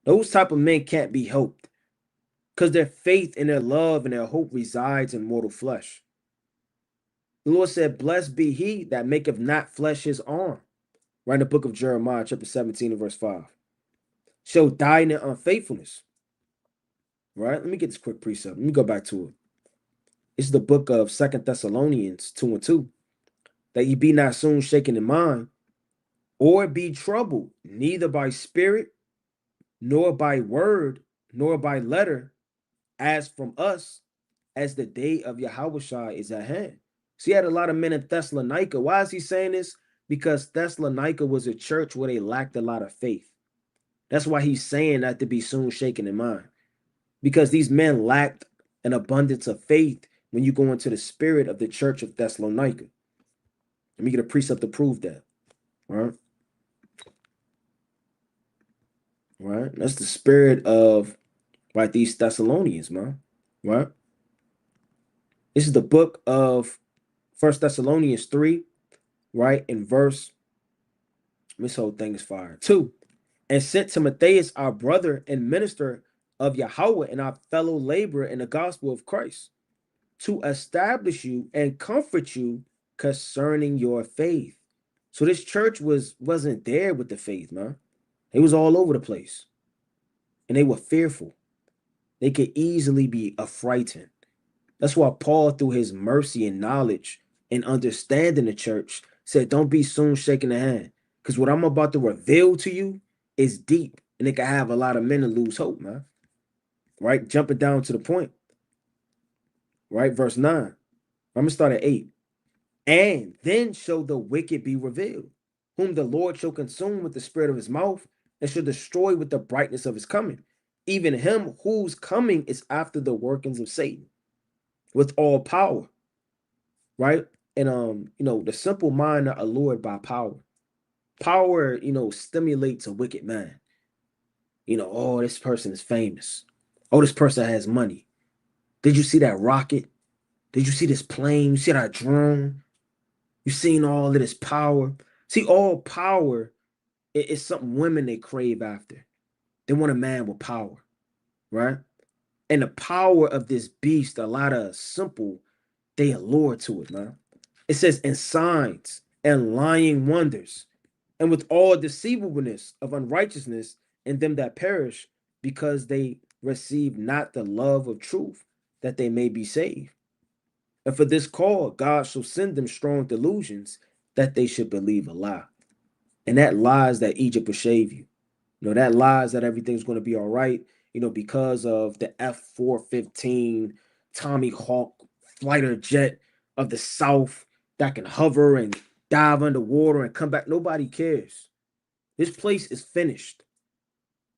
Those type of men can't be helped because their faith and their love and their hope resides in mortal flesh. The Lord said, blessed be he that maketh not flesh his arm. Right in the book of Jeremiah, chapter 17 and verse 5. Shall die in their unfaithfulness. Right? Let me get this quick precept. Let me go back to it. It's the book of 2 Thessalonians 2 and 2. That ye be not soon shaken in mind, or be troubled, neither by spirit, nor by word, nor by letter, as from us, as the day of Yahushua is at hand. So he had a lot of men in Thessalonica. Why is he saying this? Because Thessalonica was a church where they lacked a lot of faith. That's why he's saying that to be soon shaken in mind. Because these men lacked an abundance of faith when you go into the spirit of the church of Thessalonica. Let me get a precept to prove that. Right? Right? That's the spirit of these Thessalonians, man. Right? This is the book of 1 Thessalonians 3, right? In verse, this whole thing is fire. 2. And sent Timotheus, our brother and minister of Yahweh and our fellow laborer in the gospel of Christ, to establish you and comfort you concerning your faith. So this church wasn't there with the faith, man. It was all over the place. And they were fearful. They could easily be affrighted. That's why Paul, through his mercy and knowledge and understanding the church, said, don't be soon shaking the hand. Because what I'm about to reveal to you is deep. And it can have a lot of men to lose hope, man. Right? Jumping down to the point. Right? Verse 9. I'm going to start at 8. And then shall the wicked be revealed, whom the Lord shall consume with the spirit of his mouth, and shall destroy with the brightness of his coming, even him whose coming is after the workings of Satan, with all power. Right? And the simple mind are allured by power. Power, stimulates a wicked man. Oh, this person is famous. Oh, this person has money. Did you see that rocket? Did you see this plane? You see that drone? You seen all of this power? See, all power is something women they crave after. They want a man with power, right? And the power of this beast, a lot of simple, they allure to it, man. It says, and signs and lying wonders, and with all deceivableness of unrighteousness in them that perish, because they receive not the love of truth, that they may be saved. And for this call, God shall send them strong delusions, that they should believe a lie. And that lies that Egypt will shave you. That lies that everything's going to be all right, because of the F-415 Tommy Hawk fighter jet of the South that can hover and dive underwater and come back. Nobody cares. This place is finished.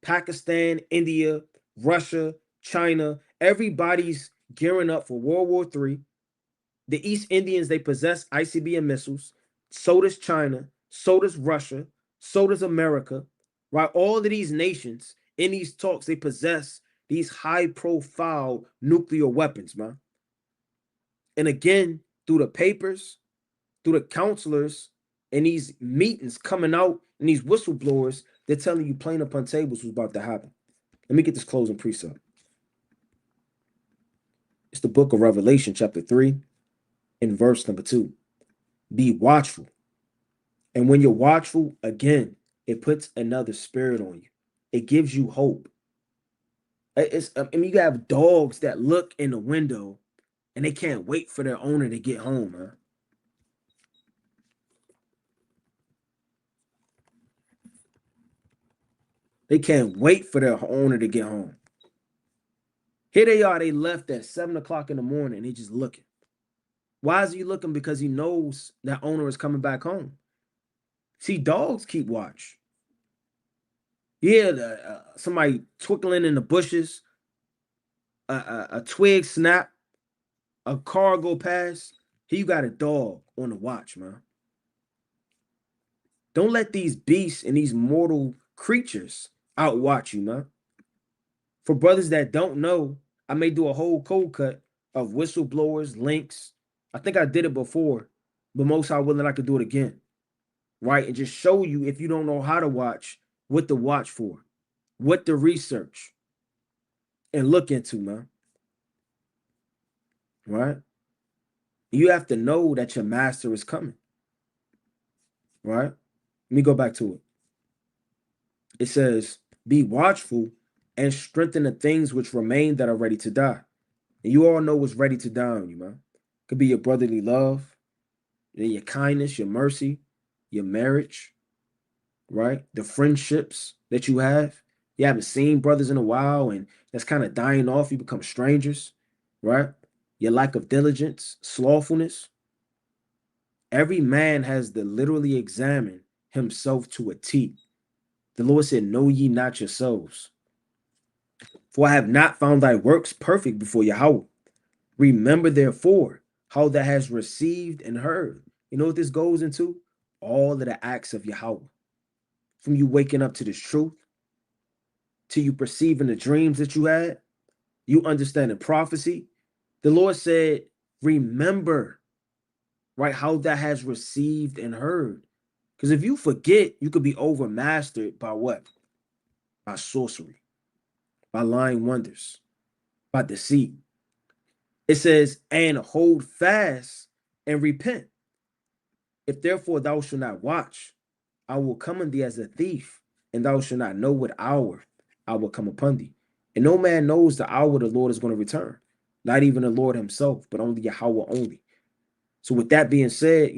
Pakistan, India, Russia, China, everybody's gearing up for World War III. The East Indians, they possess ICBM missiles. So does China. So does Russia. So does America. Right? All of these nations in these talks, they possess these high-profile nuclear weapons, man. And again, through the papers, through the counselors, and these meetings coming out, and these whistleblowers, they're telling you plain upon tables what's about to happen. Let me get this closing precept. It's the book of Revelation, chapter 3, in verse number 2. Be watchful. And when you're watchful, again, it puts another spirit on you. It gives you hope. You have dogs that look in the window and they can't wait for their owner to get home, man. They can't wait for their owner to get home. Here they are, they left at 7 o'clock in the morning and they just looking. Why is he looking? Because he knows that owner is coming back home. See, dogs keep watch. Yeah, somebody twinkling in the bushes, a twig snap, a car go past. Here you got a dog on the watch, man. Don't let these beasts and these mortal creatures outwatch you, man. For brothers that don't know, I may do a whole cold cut of whistleblowers, links. I think I did it before, but most high willing I could do it again, right? And just show you if you don't know how to watch, what to watch for, what to research and look into, man. Right? You have to know that your master is coming, right? Let me go back to it. It says, be watchful and strengthen the things which remain that are ready to die. And you all know what's ready to die on you, man. Could be your brotherly love, your kindness, your mercy, your marriage, right? The friendships that you have. You haven't seen brothers in a while and that's kind of dying off. You become strangers, right? Your lack of diligence, slothfulness. Every man has to literally examine himself to a T. The Lord said, know ye not yourselves. For I have not found thy works perfect before Yahweh. Remember therefore how thou hast received and heard. You know what this goes into? All of the acts of Yahweh. From you waking up to this truth, to you perceiving the dreams that you had, you understanding prophecy. The Lord said, remember, right, how thou hast received and heard. Because if you forget, you could be overmastered by what? By sorcery, by lying wonders, by deceit. It says, and hold fast and repent. If therefore thou shalt not watch, I will come on thee as a thief, and thou shalt not know what hour I will come upon thee. And no man knows the hour the Lord is going to return, not even the Lord himself, but only Yahweh only. So with that being said,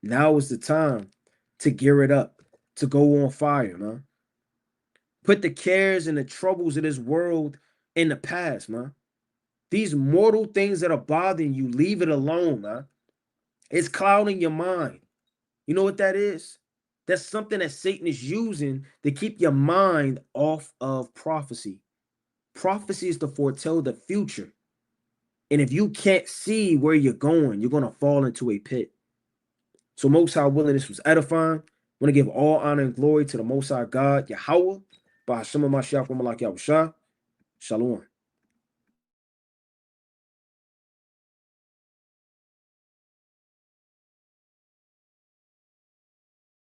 now is the time to gear it up, to go on fire, man. Put the cares and the troubles of this world in the past, man. These mortal things that are bothering you, leave it alone, man. It's clouding your mind. You know what that is? That's something that Satan is using to keep your mind off of prophecy. Prophecy is to foretell the future. And if you can't see where you're going, you're going to fall into a pit. So Most High willing, this was edifying. I want to give all honor and glory to the Most High God, Yahweh, by Hashem Mashiach, Malak Yahushua. Shalom.